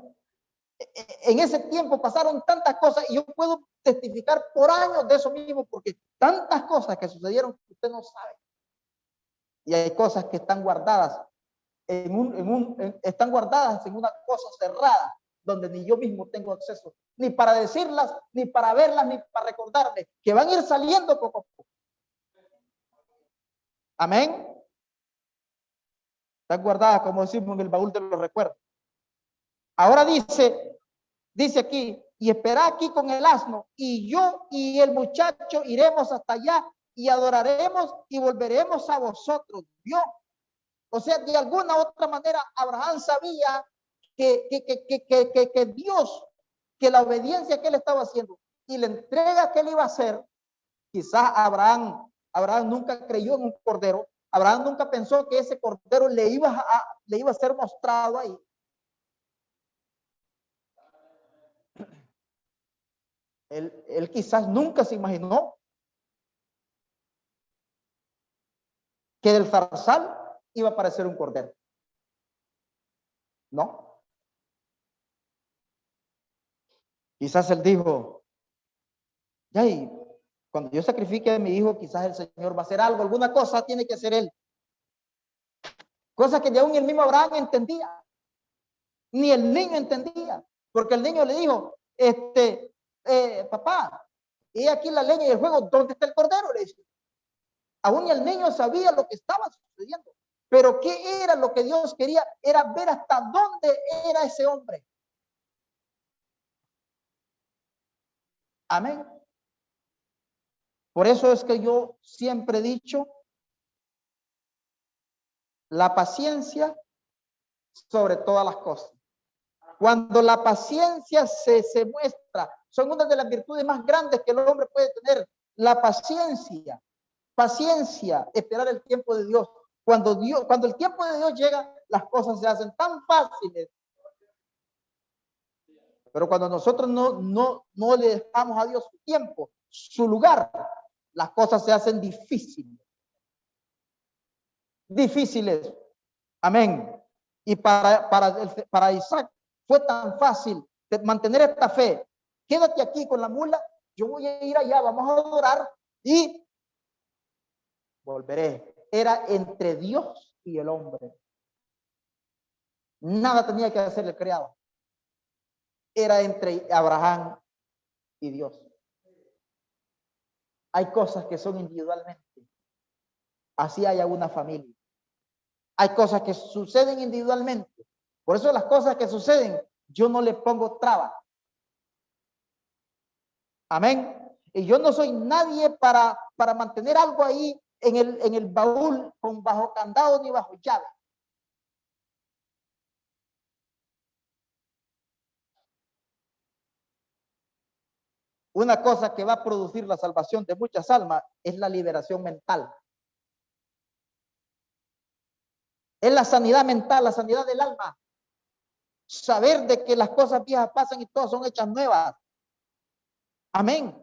En ese tiempo pasaron tantas cosas y yo puedo testificar por años de eso mismo, porque tantas cosas que sucedieron que usted no sabe. Y hay cosas que están guardadas están guardadas en una cosa cerrada, donde ni yo mismo tengo acceso, ni para decirlas, ni para verlas, ni para recordarme, que van a ir saliendo poco a poco. Amén. Están guardadas, como decimos, en el baúl de los recuerdos. Ahora dice aquí, y espera aquí con el asno, y yo y el muchacho iremos hasta allá y adoraremos y volveremos a vosotros. ¿Vio? O sea, de alguna u otra manera, Abraham sabía que Dios, que la obediencia que él estaba haciendo y la entrega que él iba a hacer, quizás Abraham nunca creyó en un cordero. Abraham nunca pensó que ese cordero le iba a ser mostrado ahí. Él quizás nunca se imaginó que del zarzal iba a aparecer un cordero. No. Quizás él dijo, ya, y cuando yo sacrifique a mi hijo, quizás el Señor va a hacer algo, alguna cosa tiene que hacer él. Cosa que ni aún el mismo Abraham entendía. Ni el niño entendía. Porque el niño le dijo, papá, y aquí la leña y el fuego, ¿dónde está el cordero? Le dice. Aún el niño sabía lo que estaba sucediendo. Pero ¿qué era lo que Dios quería? Era ver hasta dónde era ese hombre. Amén. Por eso es que yo siempre he dicho, la paciencia sobre todas las cosas. Cuando la paciencia se muestra, son una de las virtudes más grandes que el hombre puede tener. La paciencia, esperar el tiempo de Dios. Cuando el tiempo de Dios llega, las cosas se hacen tan fáciles. Pero cuando nosotros no le dejamos a Dios su tiempo, su lugar, las cosas se hacen difíciles. Difíciles. Amén. Y para Isaac fue tan fácil de mantener esta fe. Quédate aquí con la mula, yo voy a ir allá, vamos a adorar y volveré. Era entre Dios y el hombre. Nada tenía que hacer el criado. Era entre Abraham y Dios. Hay cosas que son individualmente. Así haya una familia. Hay cosas que suceden individualmente. Por eso las cosas que suceden, yo no le pongo traba. Amén. Y yo no soy nadie para mantener algo ahí en el baúl con bajo candado ni bajo llave. Una cosa que va a producir la salvación de muchas almas es la liberación mental. Es la sanidad mental, la sanidad del alma. Saber de que las cosas viejas pasan y todas son hechas nuevas. Amén.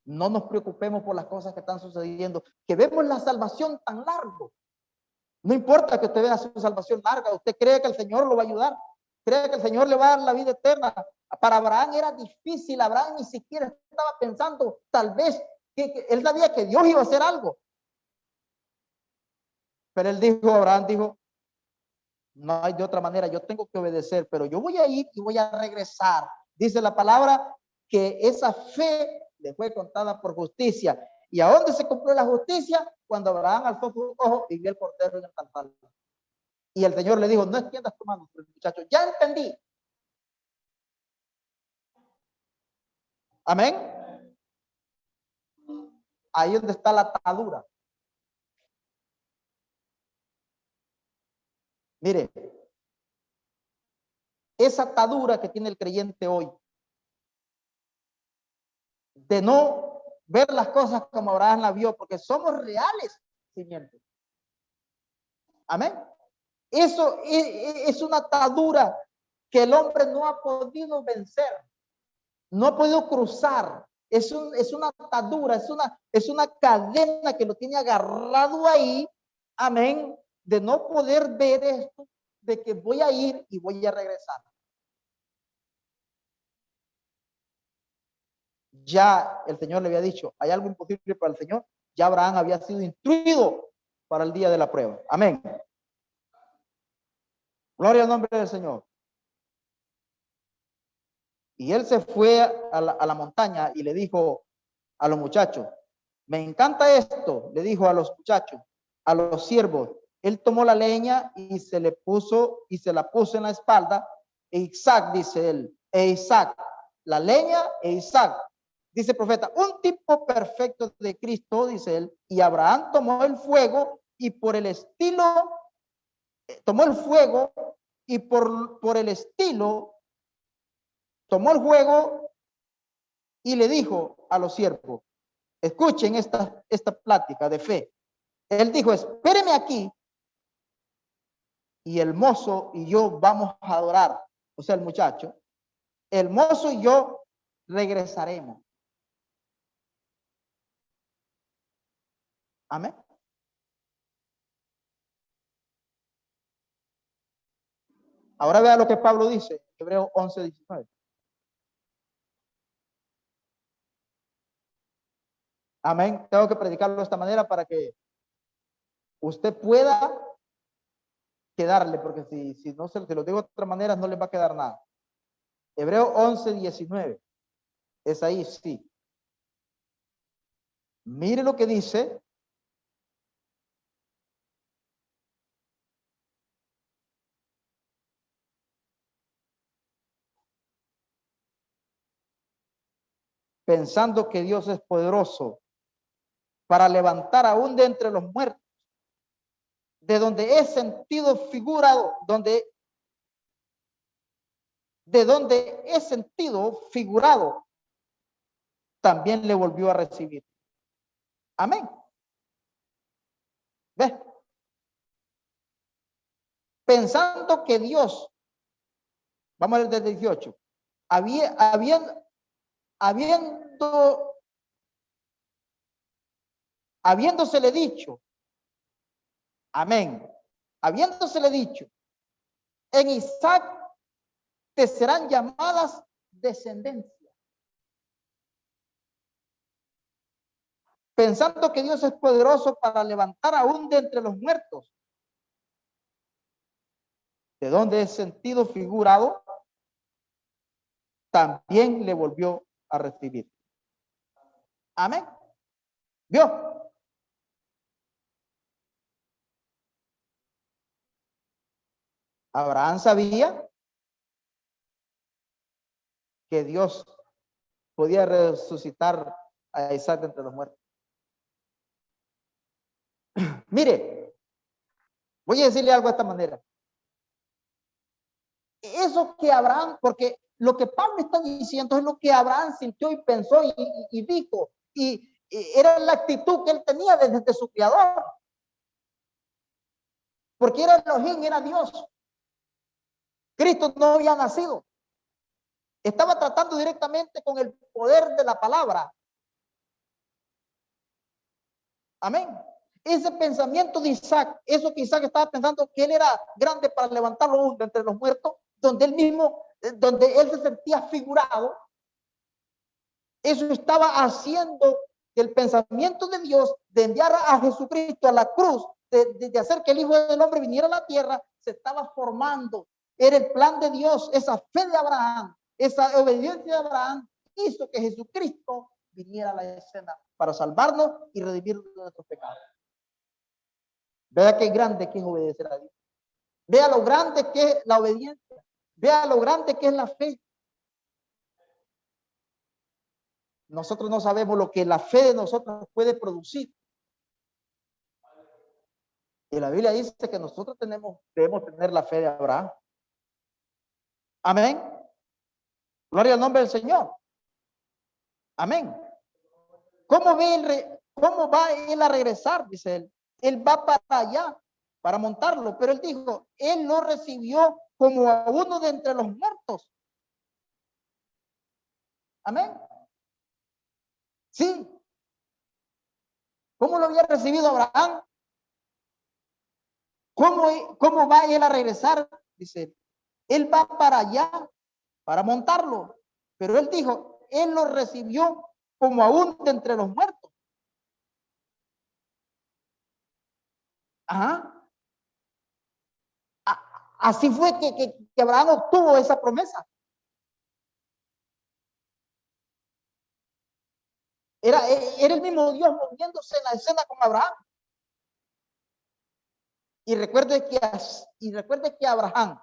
No nos preocupemos por las cosas que están sucediendo, que vemos la salvación tan largo. No importa que usted vea su salvación larga, usted cree que el Señor lo va a ayudar, cree que el Señor le va a dar la vida eterna. Para Abraham era difícil, Abraham ni siquiera estaba pensando, tal vez, que él sabía que Dios iba a hacer algo. Pero él dijo, Abraham dijo, no hay de otra manera, yo tengo que obedecer, pero yo voy a ir y voy a regresar. Dice la palabra que esa fe le fue contada por justicia. ¿Y a dónde se cumplió la justicia? Cuando Abraham alzó su ojo y vio el cordero en el altar. Y el Señor le dijo, no extiendas tu mano, muchacho, ya entendí. Amén. Ahí es donde está la atadura. Mire, esa atadura que tiene el creyente hoy, de no ver las cosas como Abraham la vio, porque somos reales cimientos. Amén. Eso es una atadura que el hombre no ha podido vencer, no ha podido cruzar. Es una atadura, es una cadena que lo tiene agarrado ahí. Amén. De no poder ver esto, de que voy a ir y voy a regresar. Ya el Señor le había dicho, hay algo imposible para el Señor. Ya Abraham había sido instruido para el día de la prueba. Amén. Gloria al nombre del Señor. Y él se fue a la montaña y le dijo a los muchachos, me encanta esto, le dijo a los muchachos, a los siervos. Él tomó la leña y se la puso en la espalda. E Isaac, dice él, Isaac, la leña e Isaac. Dice el profeta, un tipo perfecto de Cristo, dice él, y Abraham tomó el fuego y por el estilo, tomó el fuego y por el estilo, tomó el fuego y le dijo a los siervos, escuchen esta plática de fe. Él dijo, espéreme aquí y el mozo y yo vamos a adorar. O sea, el muchacho, el mozo y yo regresaremos. Amén. Ahora vea lo que Pablo dice, Hebreos 11:19. Amén. Tengo que predicarlo de esta manera para que usted pueda quedarle, porque si no se lo digo de otra manera, no le va a quedar nada. Hebreos 11:19. Es ahí, sí. Mire lo que dice. pensando que Dios es poderoso para levantar aún de entre los muertos, de donde es sentido figurado, de donde es sentido figurado, también le volvió a recibir. Amén. ¿Ves? Pensando que Dios, vamos a ver desde 18, habiéndosele dicho, amén, habiéndosele dicho, en Isaac te serán llamadas descendencia. Pensando que Dios es poderoso para levantar aún de entre los muertos, de donde es sentido figurado, también le volvió a recibir. Amén. ¿Vio? Abraham sabía que Dios podía resucitar a Isaac de entre los muertos. Mire, voy a decirle algo de esta manera. Eso que Abraham, porque lo que Pablo está diciendo es lo que Abraham sintió y pensó y dijo, y era la actitud que él tenía desde su creador, porque era Elohim, era Dios. Cristo no había nacido, estaba tratando directamente con el poder de la palabra. Amén. Ese pensamiento de Isaac, eso que Isaac estaba pensando que él era grande para levantarlo de entre los muertos, donde él mismo, donde él se sentía figurado, eso estaba haciendo que el pensamiento de Dios de enviar a Jesucristo a la cruz, de hacer que el Hijo del Hombre viniera a la tierra, se estaba formando. Era el plan de Dios, esa fe de Abraham, esa obediencia de Abraham hizo que Jesucristo viniera a la escena para salvarnos y redimirnos de nuestros pecados. Vea qué grande que es obedecer a Dios. Vea lo grande que es la obediencia. Vea lo grande que es la fe. Nosotros no sabemos lo que la fe de nosotros puede producir. Y la Biblia dice que nosotros debemos tener la fe de Abraham. Amén. Gloria al nombre del Señor. Amén. ¿Cómo va él a regresar? Dice él. Él va para allá para montarlo, pero él dijo, él lo recibió como a uno de entre los muertos. Amén. Sí. ¿Cómo lo había recibido Abraham? ¿Cómo va él a regresar? Dice, él va para allá para montarlo, pero él dijo, él lo recibió como aún de entre los muertos. Ajá. Así fue que Abraham obtuvo esa promesa. Era el mismo Dios moviéndose en la escena con Abraham. Y recuerde que Abraham,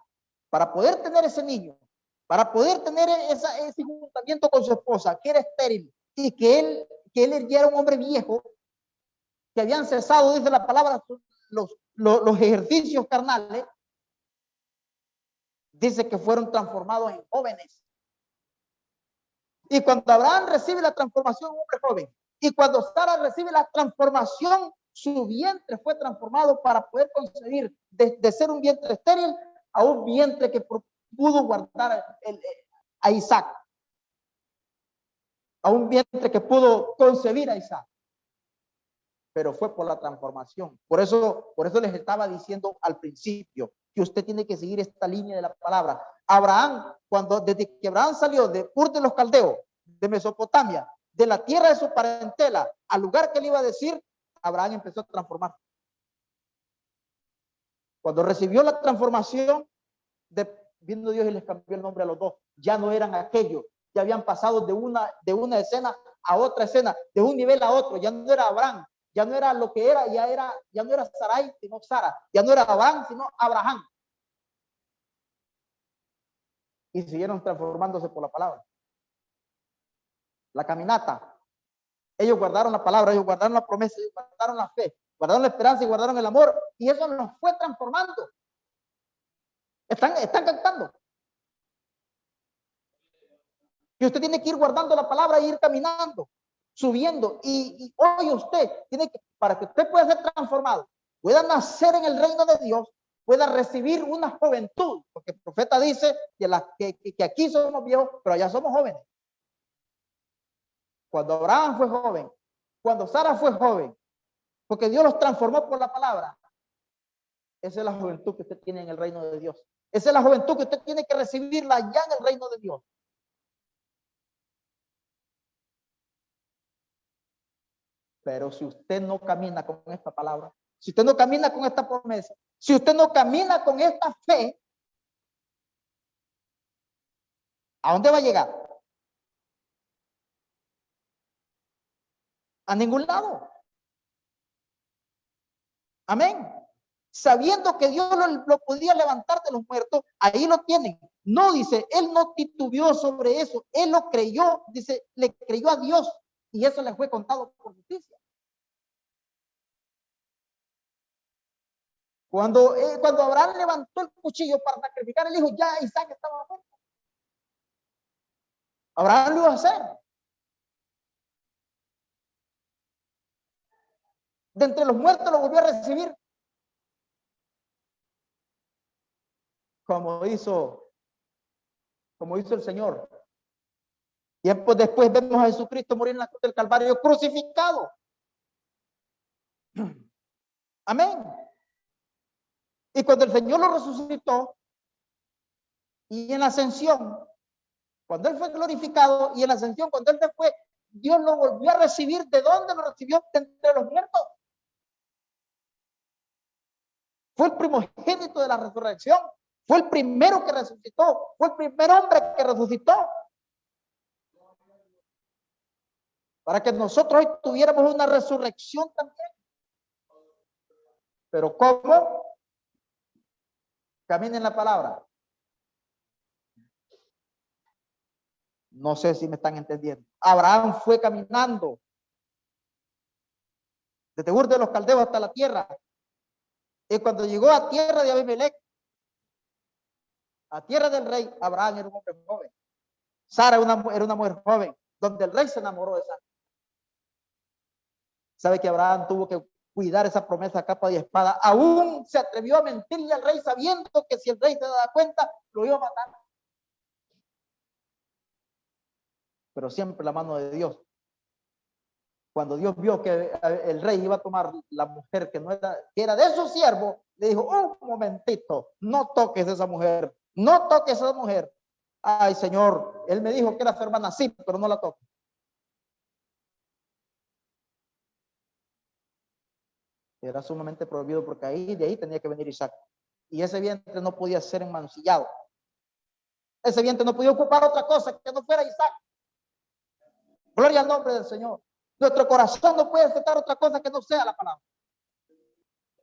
para poder tener ese niño, para poder tener ese juntamiento con su esposa, que era estéril, y que él ya era un hombre viejo, que habían cesado, dice la palabra, los ejercicios carnales, dice que fueron transformados en jóvenes. Y cuando Abraham recibe la transformación, un hombre joven, y cuando Sara recibe la transformación, su vientre fue transformado para poder concebir de ser un vientre estéril a un vientre que pudo guardar a Isaac, a un vientre que pudo concebir a Isaac. Pero fue por la transformación. Por eso les estaba diciendo al principio que usted tiene que seguir esta línea de la palabra. Abraham, desde que Abraham salió de Ur de los Caldeos, de Mesopotamia, de la tierra de su parentela, al lugar que le iba a decir, Abraham empezó a transformar. Cuando recibió la transformación, viendo Dios y les cambió el nombre a los dos, ya no eran aquellos, ya habían pasado de una escena a otra escena, de un nivel a otro, ya no era Abraham, ya no era lo que era, ya no era Sarai, sino Sara, ya no era Abraham, sino Abraham. Y siguieron transformándose por la palabra. la caminata. Ellos guardaron la palabra, ellos guardaron la promesa, ellos guardaron la fe, guardaron la esperanza y guardaron el amor. Y eso nos fue transformando. Están cantando. Y usted tiene que ir guardando la palabra e ir caminando, subiendo. Y hoy usted tiene que, para que usted pueda ser transformado, pueda nacer en el reino de Dios, pueda recibir una juventud. Porque el profeta dice que aquí somos viejos, pero allá somos jóvenes. Cuando Abraham fue joven, cuando Sara fue joven, porque Dios los transformó por la palabra. Esa es la juventud que usted tiene en el reino de Dios. Esa es la juventud que usted tiene que recibirla ya en el reino de Dios. Pero si usted no camina con esta palabra, si usted no camina con esta promesa, si usted no camina con esta fe, ¿a dónde va a llegar? A ningún lado. Amén. Sabiendo que Dios lo podía levantar de los muertos, ahí lo tienen. No, dice, él no titubeó sobre eso, él lo creyó, dice, le creyó a Dios y eso le fue contado por justicia. Cuando Abraham levantó el cuchillo para sacrificar al hijo, ya Isaac estaba muerto. Abraham lo iba a hacer. De entre los muertos lo volvió a recibir. Como hizo el Señor. Tiempo después vemos a Jesucristo morir en la cruz del Calvario crucificado. Amén. Y cuando el Señor lo resucitó y en la ascensión, cuando él fue glorificado y en la ascensión, cuando él se fue, Dios lo volvió a recibir. ¿De dónde lo recibió? De entre los muertos. Fue el primogénito de la resurrección. Fue el primero que resucitó. Fue el primer hombre que resucitó. Para que nosotros hoy tuviéramos una resurrección también. Pero ¿cómo? Caminen la palabra. No sé si me están entendiendo. Abraham fue caminando desde Ur de los Caldeos hasta la tierra. Y cuando llegó a tierra de Abimelech, a tierra del rey, Abraham era un hombre joven. Sara era una mujer joven, donde el rey se enamoró de Sara. Sabe que Abraham tuvo que cuidar esa promesa a capa y espada. Aún se atrevió a mentirle al rey sabiendo que si el rey se daba cuenta, lo iba a matar. Pero siempre la mano de Dios. Cuando Dios vio que el rey iba a tomar la mujer que era de su siervo, le dijo, un momentito, no toques a esa mujer, no toques a esa mujer. Ay, Señor, él me dijo que era su hermana, sí, pero no la toques. Era sumamente prohibido porque de ahí tenía que venir Isaac. Y ese vientre no podía ser enmancillado. Ese vientre no podía ocupar otra cosa que no fuera Isaac. Gloria al nombre del Señor. Nuestro corazón no puede aceptar otra cosa que no sea la palabra.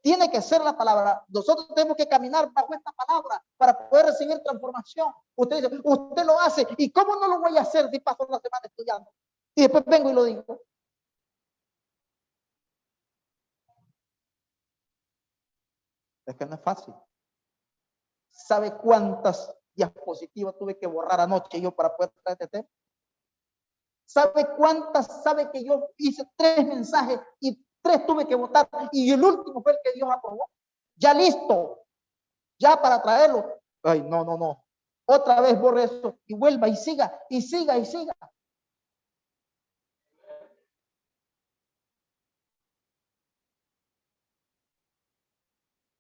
Tiene que ser la palabra. Nosotros tenemos que caminar bajo esta palabra para poder recibir transformación. Usted dice, usted lo hace. ¿Y cómo no lo voy a hacer si paso una semana estudiando? Y después vengo y lo digo. Es que no es fácil. ¿Sabe cuántas diapositivas tuve que borrar anoche yo para poder traer este tema? ¿Sabe cuántas? ¿Sabe que yo hice 3 mensajes y 3 tuve que votar y el último fue el que Dios aprobó? Ya listo, ya para traerlo. Ay, no. Otra vez borre eso y vuelva y siga, y siga, y siga.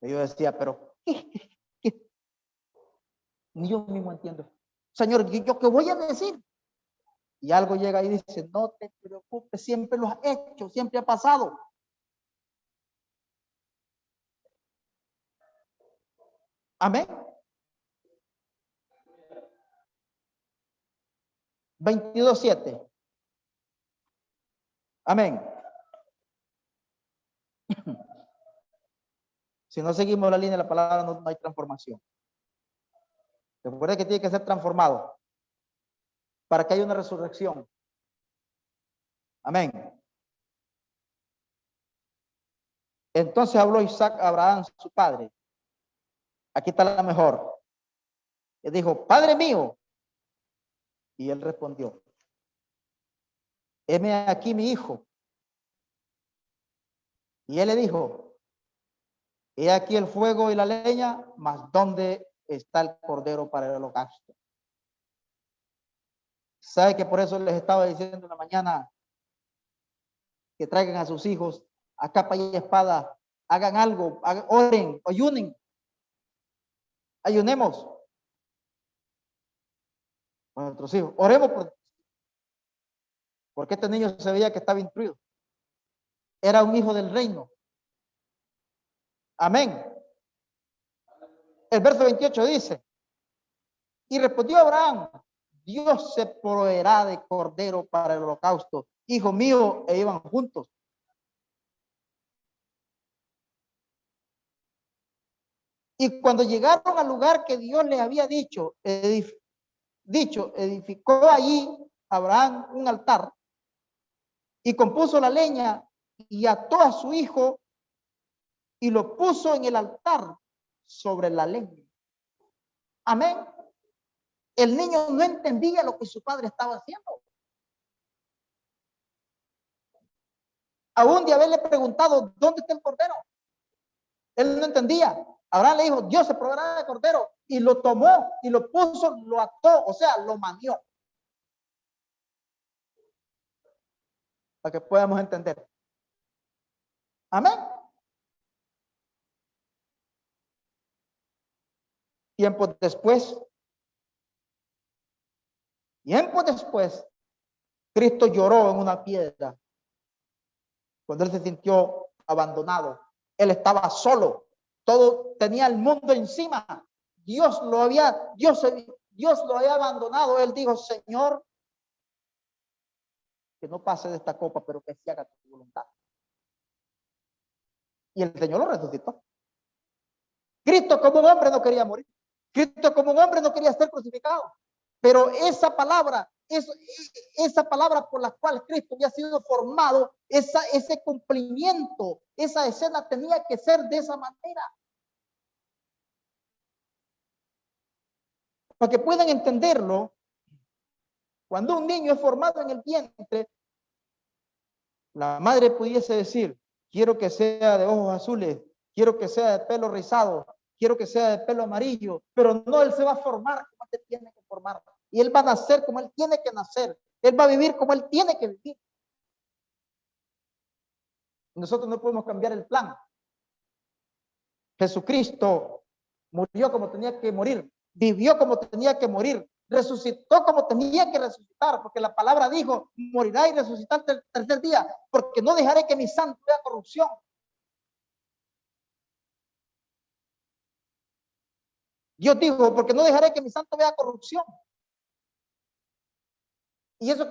Y yo decía, pero ¿qué? Ni yo mismo entiendo. Señor, ¿yo qué voy a decir? Y algo llega y dice, no te preocupes, siempre lo has hecho, siempre ha pasado. Amén. 22:7. Amén. Si no seguimos la línea de la palabra, no hay transformación. Recuerda que tiene que ser transformado para que haya una resurrección. Amén. Entonces habló Isaac a Abraham, su padre. Aquí está la mejor. Le dijo, Padre mío. Y él respondió, heme aquí mi hijo. Y él le dijo, he aquí el fuego y la leña, mas ¿dónde está el cordero para el holocausto? ¿Sabe que por eso les estaba diciendo en la mañana que traigan a sus hijos a capa y espada, hagan algo, oren, ayunemos con nuestros hijos, oremos porque este niño se veía que estaba instruido, era un hijo del reino. Amén. El verso 28 dice, y respondió Abraham, Dios se proveerá de cordero para el holocausto, hijo mío, e iban juntos. Y cuando llegaron al lugar que Dios les había dicho, edificó allí Abraham un altar y compuso la leña y ató a su hijo y lo puso en el altar sobre la leña. Amén. El niño no entendía lo que su padre estaba haciendo. Aún de haberle preguntado, ¿dónde está el cordero? Él no entendía. Abraham le dijo, Dios se proveerá de cordero. Y lo tomó y lo puso, lo ató, o sea, lo manió. Para que podamos entender. Amén. Tiempo después, Cristo lloró en una piedra cuando él se sintió abandonado. Él estaba solo, todo tenía el mundo encima. Dios lo había abandonado. Él dijo, Señor, que no pase de esta copa, pero que se haga tu voluntad. Y el Señor lo resucitó. Cristo como un hombre no quería morir. Cristo como un hombre no quería ser crucificado. Pero esa palabra por la cual Cristo había sido formado, ese cumplimiento, esa escena tenía que ser de esa manera. Para que puedan entenderlo, cuando un niño es formado en el vientre, la madre pudiese decir, quiero que sea de ojos azules, quiero que sea de pelo rizado, quiero que sea de pelo amarillo, pero no, él se va a formar como él tiene que formar. Y él va a nacer como él tiene que nacer. Él va a vivir como él tiene que vivir. Nosotros no podemos cambiar el plan. Jesucristo murió como tenía que morir, vivió como tenía que morir, resucitó como tenía que resucitar, porque la palabra dijo, morirá y resucitar el tercer día, porque no dejaré que mi santo vea corrupción. Dios dijo, porque no dejaré que mi santo vea corrupción. Y eso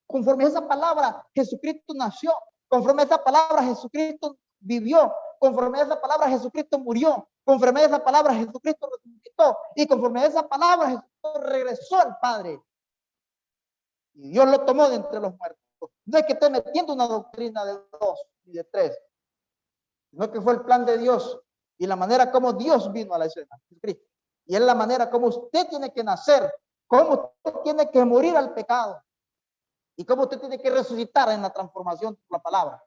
conforme a esa palabra, Jesucristo nació, conforme a esa palabra, Jesucristo vivió, conforme a esa palabra, Jesucristo murió, conforme a esa palabra, Jesucristo resucitó, y conforme a esa palabra, Jesucristo regresó al Padre. Y Dios lo tomó de entre los muertos. No es que esté metiendo una doctrina de 2 y de 3, sino que fue el plan de Dios y la manera como Dios vino a la escena, Jesucristo. Y es la manera como usted tiene que nacer, cómo usted tiene que morir al pecado y cómo usted tiene que resucitar en la transformación de la palabra.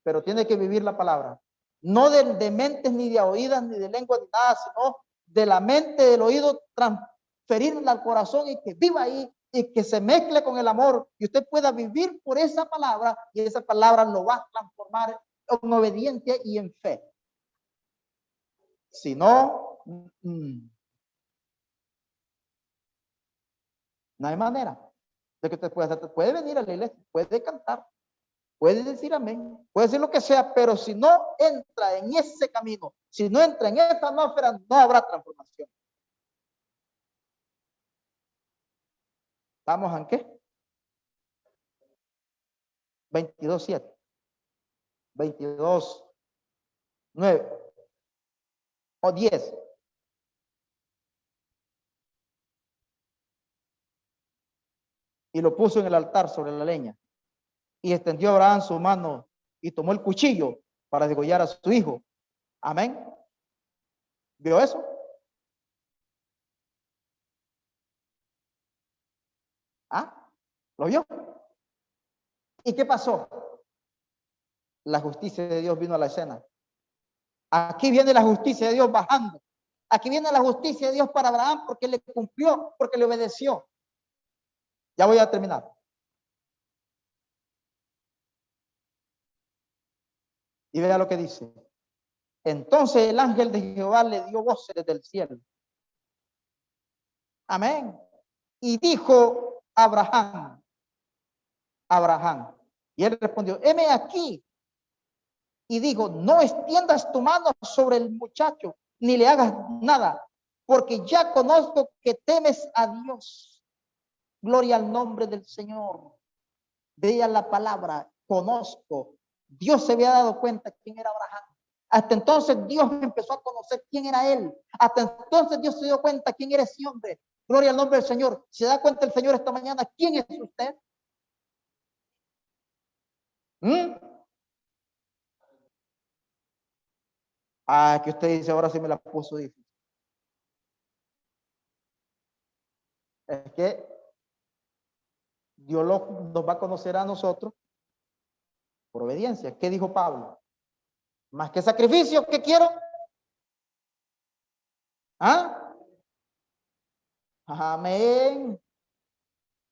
Pero tiene que vivir la palabra. No de mentes, ni de oídas, ni de lengua, ni nada, sino de la mente, del oído, transferirla al corazón y que viva ahí y que se mezcle con el amor y usted pueda vivir por esa palabra y esa palabra lo va a transformar en obediencia y en fe. Si no, no hay manera de que usted pueda hacer. Puede venir a la iglesia, puede cantar, puede decir amén, puede decir lo que sea, pero si no entra en ese camino, si no entra en esta atmósfera, no habrá transformación. ¿Estamos en qué? 22:7. 22:9 o 10. y lo puso en el altar sobre la leña. Y extendió Abraham su mano y tomó el cuchillo para degollar a su hijo. Amén. ¿Vio eso? ¿Ah? ¿Lo vio? ¿Y qué pasó? La justicia de Dios vino a la escena. Aquí viene la justicia de Dios bajando. Aquí viene la justicia de Dios para Abraham porque le cumplió, porque le obedeció. Ya voy a terminar. Y vea lo que dice. Entonces el ángel de Jehová le dio voces desde el cielo. Amén. Y dijo Abraham, Abraham. Y él respondió, heme aquí. Y dijo, no extiendas tu mano sobre el muchacho, ni le hagas nada, porque ya conozco que temes a Dios. Gloria al nombre del Señor. Vean la palabra, conozco. Dios se había dado cuenta quién era Abraham. Hasta entonces Dios empezó a conocer quién era él. Hasta entonces Dios se dio cuenta quién era ese hombre. Gloria al nombre del Señor. ¿Se da cuenta el Señor esta mañana quién es usted? Ah, que usted dice, ahora sí me la puso difícil. Es que Dios nos va a conocer a nosotros por obediencia. ¿Qué dijo Pablo? Más que sacrificio, ¿qué quiero? ¿Ah? Amén.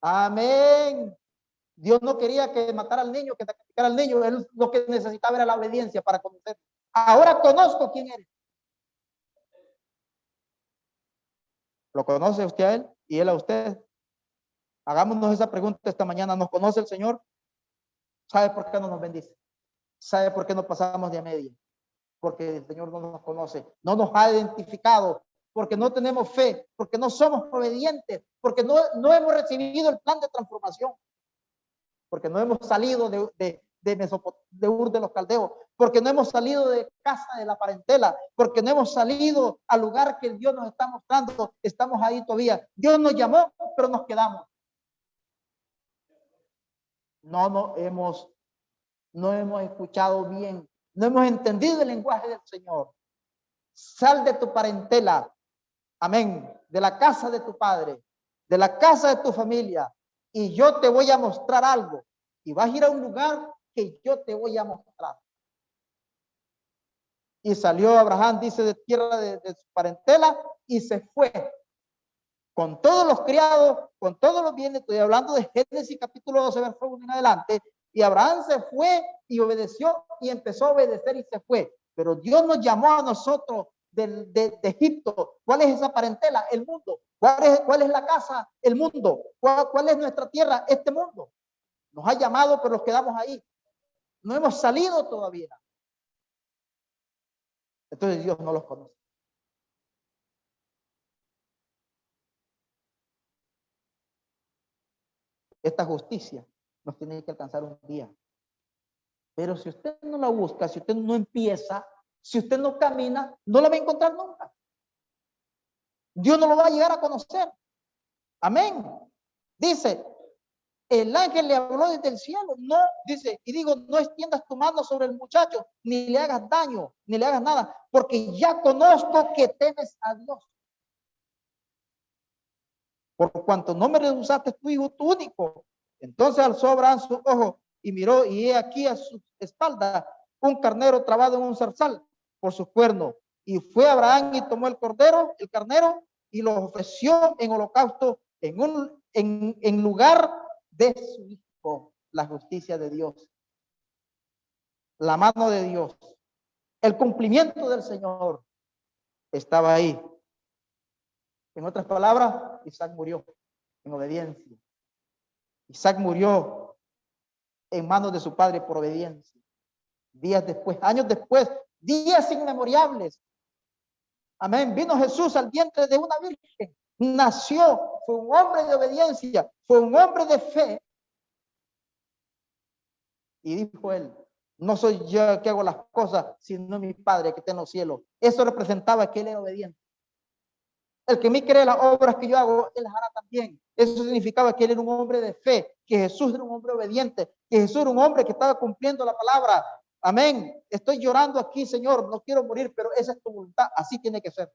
Amén. Dios no quería que matara al niño, que sacrificara al niño. Él lo que necesitaba era la obediencia para conocer. Ahora conozco quién eres. ¿Lo conoce usted a él y él a usted? Hagámonos esa pregunta esta mañana. ¿Nos conoce el Señor? ¿Sabe por qué no nos bendice? ¿Sabe por qué no pasamos de a media? Porque el Señor no nos conoce, no nos ha identificado, porque no tenemos fe, porque no somos obedientes, porque no hemos recibido el plan de transformación, porque no hemos salido de Ur de los Caldeos, porque no hemos salido de casa de la parentela, porque no hemos salido al lugar que Dios nos está mostrando, estamos ahí todavía. Dios nos llamó, pero nos quedamos. No hemos escuchado bien, no hemos entendido el lenguaje del Señor. Sal de tu parentela, amén, de la casa de tu padre, de la casa de tu familia, y yo te voy a mostrar algo, y vas a ir a un lugar que yo te voy a mostrar. Y salió Abraham, dice, de tierra de su parentela, y se fue con todos los criados, con todos los bienes. Estoy hablando de Génesis capítulo 12, verso 1 en adelante. Y Abraham se fue y obedeció y empezó a obedecer y se fue. Pero Dios nos llamó a nosotros de Egipto. ¿Cuál es esa parentela? El mundo. ¿Cuál es la casa? El mundo. ¿Cuál es nuestra tierra? Este mundo. Nos ha llamado, pero nos quedamos ahí. No hemos salido todavía. Entonces Dios no los conoce. Esta justicia nos tiene que alcanzar un día. Pero si usted no la busca, si usted no empieza, si usted no camina, no la va a encontrar nunca. Dios no lo va a llegar a conocer. Amén. Dice, el ángel le habló desde el cielo. No, dice, y digo, no extiendas tu mano sobre el muchacho, ni le hagas daño, ni le hagas nada, porque ya conozco que temes a Dios. Por cuanto no me rehusaste tu hijo, tu único. Entonces alzó Abraham sus ojos y miró, y he aquí a su espalda un carnero trabado en un zarzal por sus cuernos. Y fue Abraham y tomó el carnero, y lo ofreció en holocausto en lugar de su hijo. La justicia de Dios, la mano de Dios, el cumplimiento del Señor estaba ahí. En otras palabras, Isaac murió en obediencia. Isaac murió en manos de su padre por obediencia. Días después, años después, días inmemorables. Amén. Vino Jesús al vientre de una virgen. Nació, fue un hombre de obediencia, fue un hombre de fe. Y dijo él, no soy yo que hago las cosas, sino mi Padre que está en los cielos. Eso representaba que él era obediente. El que me cree las obras que yo hago, él las hará también. Eso significaba que él era un hombre de fe, que Jesús era un hombre obediente, que Jesús era un hombre que estaba cumpliendo la palabra. Amén. Estoy llorando aquí, Señor, no quiero morir, pero esa es tu voluntad, así tiene que ser.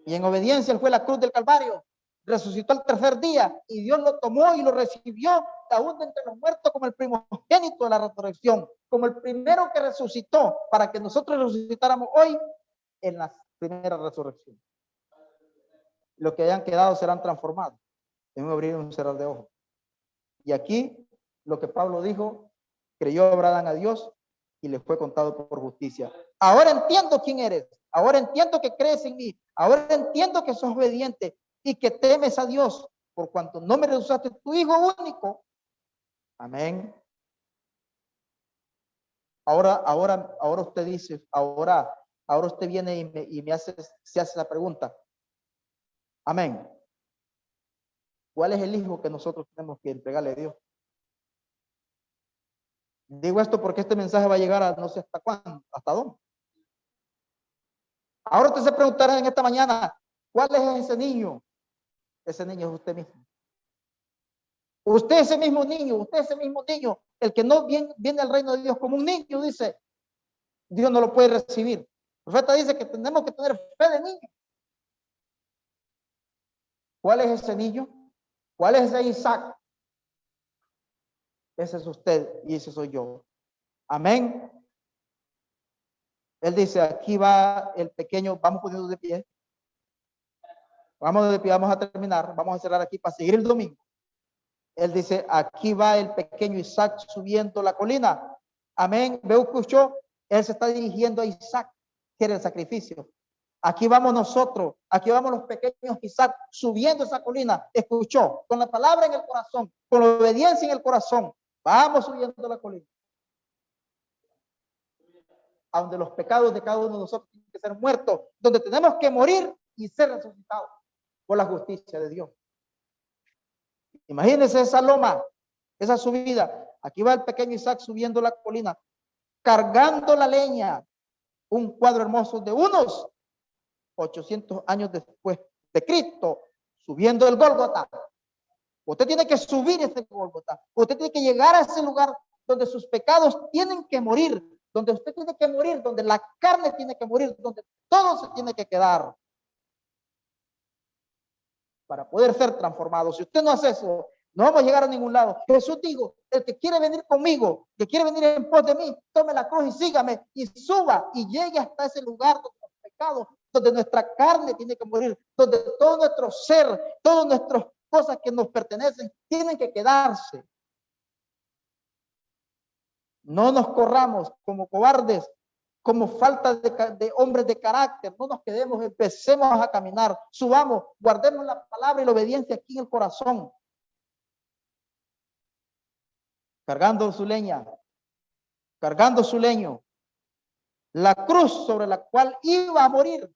Y en obediencia él fue a la cruz del Calvario, resucitó al tercer día y Dios lo tomó y lo recibió aún de entre los muertos como el primogénito de la resurrección, como el primero que resucitó para que nosotros resucitáramos hoy en la primera resurrección. Los que hayan quedado serán transformados en un abrir y un cerrar de ojos. Y aquí lo que Pablo dijo, creyó Abraham a Dios y le fue contado por justicia. Ahora entiendo quién eres, ahora entiendo que crees en mí, ahora entiendo que sos obediente y que temes a Dios por cuanto no me rehusaste tu hijo único. Amén. Ahora usted dice, ahora usted viene y me hace, se hace la pregunta. Amén. ¿Cuál es el hijo que nosotros tenemos que entregarle a Dios? Digo esto porque este mensaje va a llegar a no sé hasta cuándo, hasta dónde. Ahora usted se preguntará en esta mañana, ¿cuál es ese niño? Ese niño es usted mismo. Usted ese mismo niño, el que no viene al reino de Dios como un niño, dice, Dios no lo puede recibir. El profeta dice que tenemos que tener fe de niño. ¿Cuál es ese niño? ¿Cuál es ese Isaac? Ese es usted y ese soy yo. Amén. Él dice, aquí va el pequeño, vamos poniendo de pie. Vamos de pie, vamos a terminar, vamos a cerrar aquí para seguir el domingo. Él dice, aquí va el pequeño Isaac subiendo la colina. Amén. ¿Ve, escuchó? Él se está dirigiendo a Isaac, que era el sacrificio. Aquí vamos nosotros, aquí vamos los pequeños Isaac subiendo esa colina. Escuchó, con la palabra en el corazón, con la obediencia en el corazón. Vamos subiendo la colina. A donde los pecados de cada uno de nosotros tienen que ser muertos, donde tenemos que morir y ser resucitados por la justicia de Dios. Imagínense esa loma, esa subida. Aquí va el pequeño Isaac subiendo la colina, cargando la leña. Un cuadro hermoso de unos 800 años después de Cristo, subiendo el Gólgota. Usted tiene que subir ese Gólgota. Usted tiene que llegar a ese lugar donde sus pecados tienen que morir, donde usted tiene que morir, donde la carne tiene que morir, donde todo se tiene que quedar para poder ser transformado. Si usted no hace eso, no vamos a llegar a ningún lado. Jesús dijo, el que quiere venir conmigo, que quiere venir en pos de mí, tome la cruz y sígame y suba y llegue hasta ese lugar donde los pecados, donde nuestra carne tiene que morir, donde todo nuestro ser, todas nuestras cosas que nos pertenecen, tienen que quedarse. No nos corramos como cobardes, como falta de hombres de carácter. No nos quedemos, empecemos a caminar, subamos, guardemos la palabra y la obediencia aquí en el corazón. Cargando su leña, cargando su leño, la cruz sobre la cual iba a morir.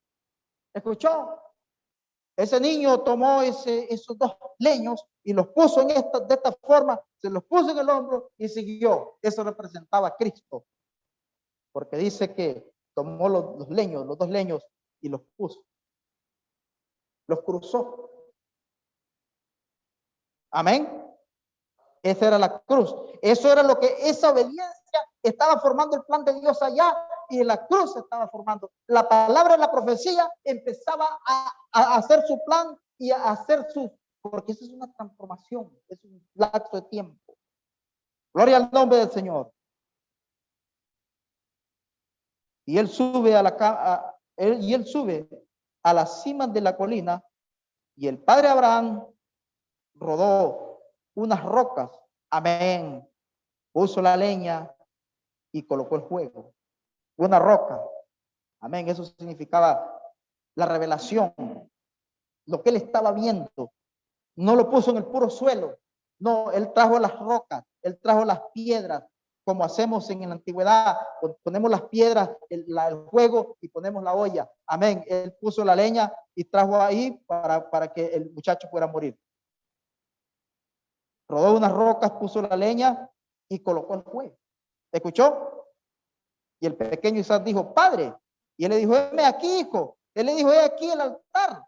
¿Escuchó? Ese niño tomó esos dos leños y los puso de esta forma, se los puso en el hombro y siguió. Eso representaba a Cristo. Porque dice que tomó los leños, los dos leños y los puso. Los cruzó. Amén. Esa era la cruz. Eso era lo que esa obediencia estaba formando el plan de Dios allá y la cruz estaba formando. La palabra de la profecía empezaba a hacer su plan y a hacer su, porque eso es una transformación, es un lapso de tiempo. Gloria al nombre del Señor. Y él sube él sube a la cima de la colina y el padre Abraham rodó unas rocas. Amén. Puso la leña y colocó el fuego. Una roca. Amén. Eso significaba la revelación. Lo que él estaba viendo. No lo puso en el puro suelo. No, él trajo las rocas. Él trajo las piedras. Como hacemos en la antigüedad. Ponemos las piedras, el fuego y ponemos la olla. Amén. Él puso la leña y trajo ahí para que el muchacho pudiera morir. Rodó unas rocas, puso la leña y colocó el fuego. ¿Escuchó? Y el pequeño Isaac dijo, padre, Y él le dijo, heme aquí, hijo. Él le dijo, he aquí el altar,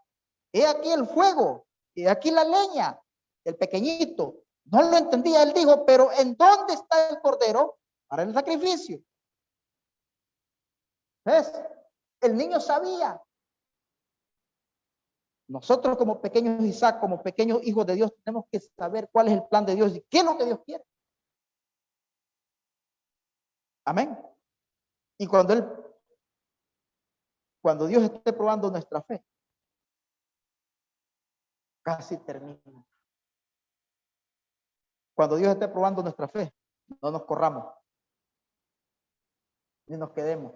he aquí el fuego, he aquí la leña, el pequeñito. No lo entendía, él dijo, pero ¿en dónde está el cordero para el sacrificio? ¿Ves? El niño sabía. Nosotros como pequeños Isaac, como pequeños hijos de Dios, tenemos que saber cuál es el plan de Dios y qué es lo que Dios quiere. Amén. Y cuando Dios esté probando nuestra fe, casi termina. Cuando Dios esté probando nuestra fe, no nos corramos, ni nos quedemos.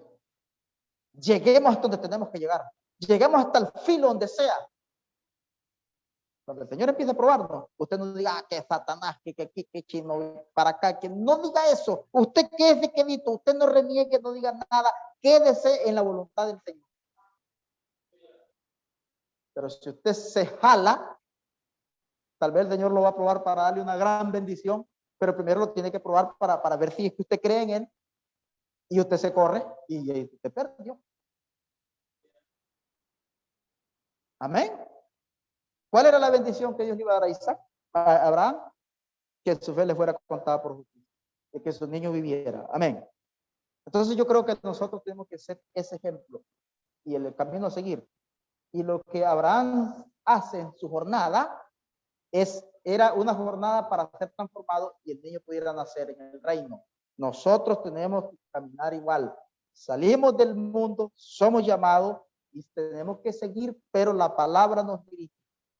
Lleguemos hasta donde tenemos que llegar. Lleguemos hasta el filo donde sea. Cuando el Señor empiece a probarnos, usted no diga, que Satanás, que chino, para acá, que no diga eso. Usted quédese quedito, usted no reniegue, no diga nada, quédese en la voluntad del Señor. Pero si usted se jala, tal vez el Señor lo va a probar para darle una gran bendición, pero primero lo tiene que probar para ver si es que usted cree en Él y usted se corre y usted perdió. Amén. ¿Cuál era la bendición que Dios le iba a dar a Isaac, a Abraham? Que su fe le fuera contada por justicia, de que su niño viviera. Amén. Entonces yo creo que nosotros tenemos que ser ese ejemplo y el camino a seguir. Y lo que Abraham hace en su jornada era una jornada para ser transformado y el niño pudiera nacer en el reino. Nosotros tenemos que caminar igual. Salimos del mundo, somos llamados y tenemos que seguir, pero la palabra nos dirige.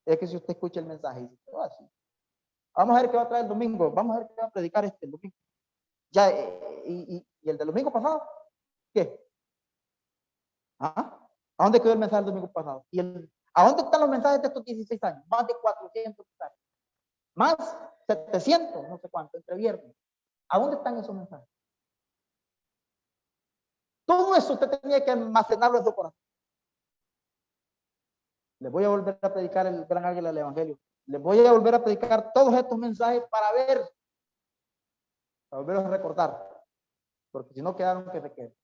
Es que si usted escucha el mensaje y dice, así. Vamos a ver qué va a traer el domingo, vamos a ver qué va a predicar el domingo. Ya, y el del domingo pasado, ¿qué? ¿Ah? ¿A dónde quedó el mensaje del domingo pasado? ¿A dónde están los mensajes de estos 16 años? Más de 400 mensajes. Más 700, no sé cuánto, entre viernes. ¿A dónde están esos mensajes? Todo eso usted tenía que almacenarlo en su corazón. Les voy a volver a predicar el gran ángel del evangelio. Les voy a volver a predicar todos estos mensajes para volverlos a recordar. Porque si no quedaron, que se queden.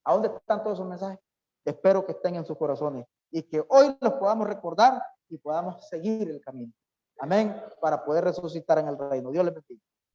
¿A dónde están todos esos mensajes? Espero que estén en sus corazones y que hoy los podamos recordar y podamos seguir el camino. Amén. Para poder resucitar en el reino. Dios les bendiga.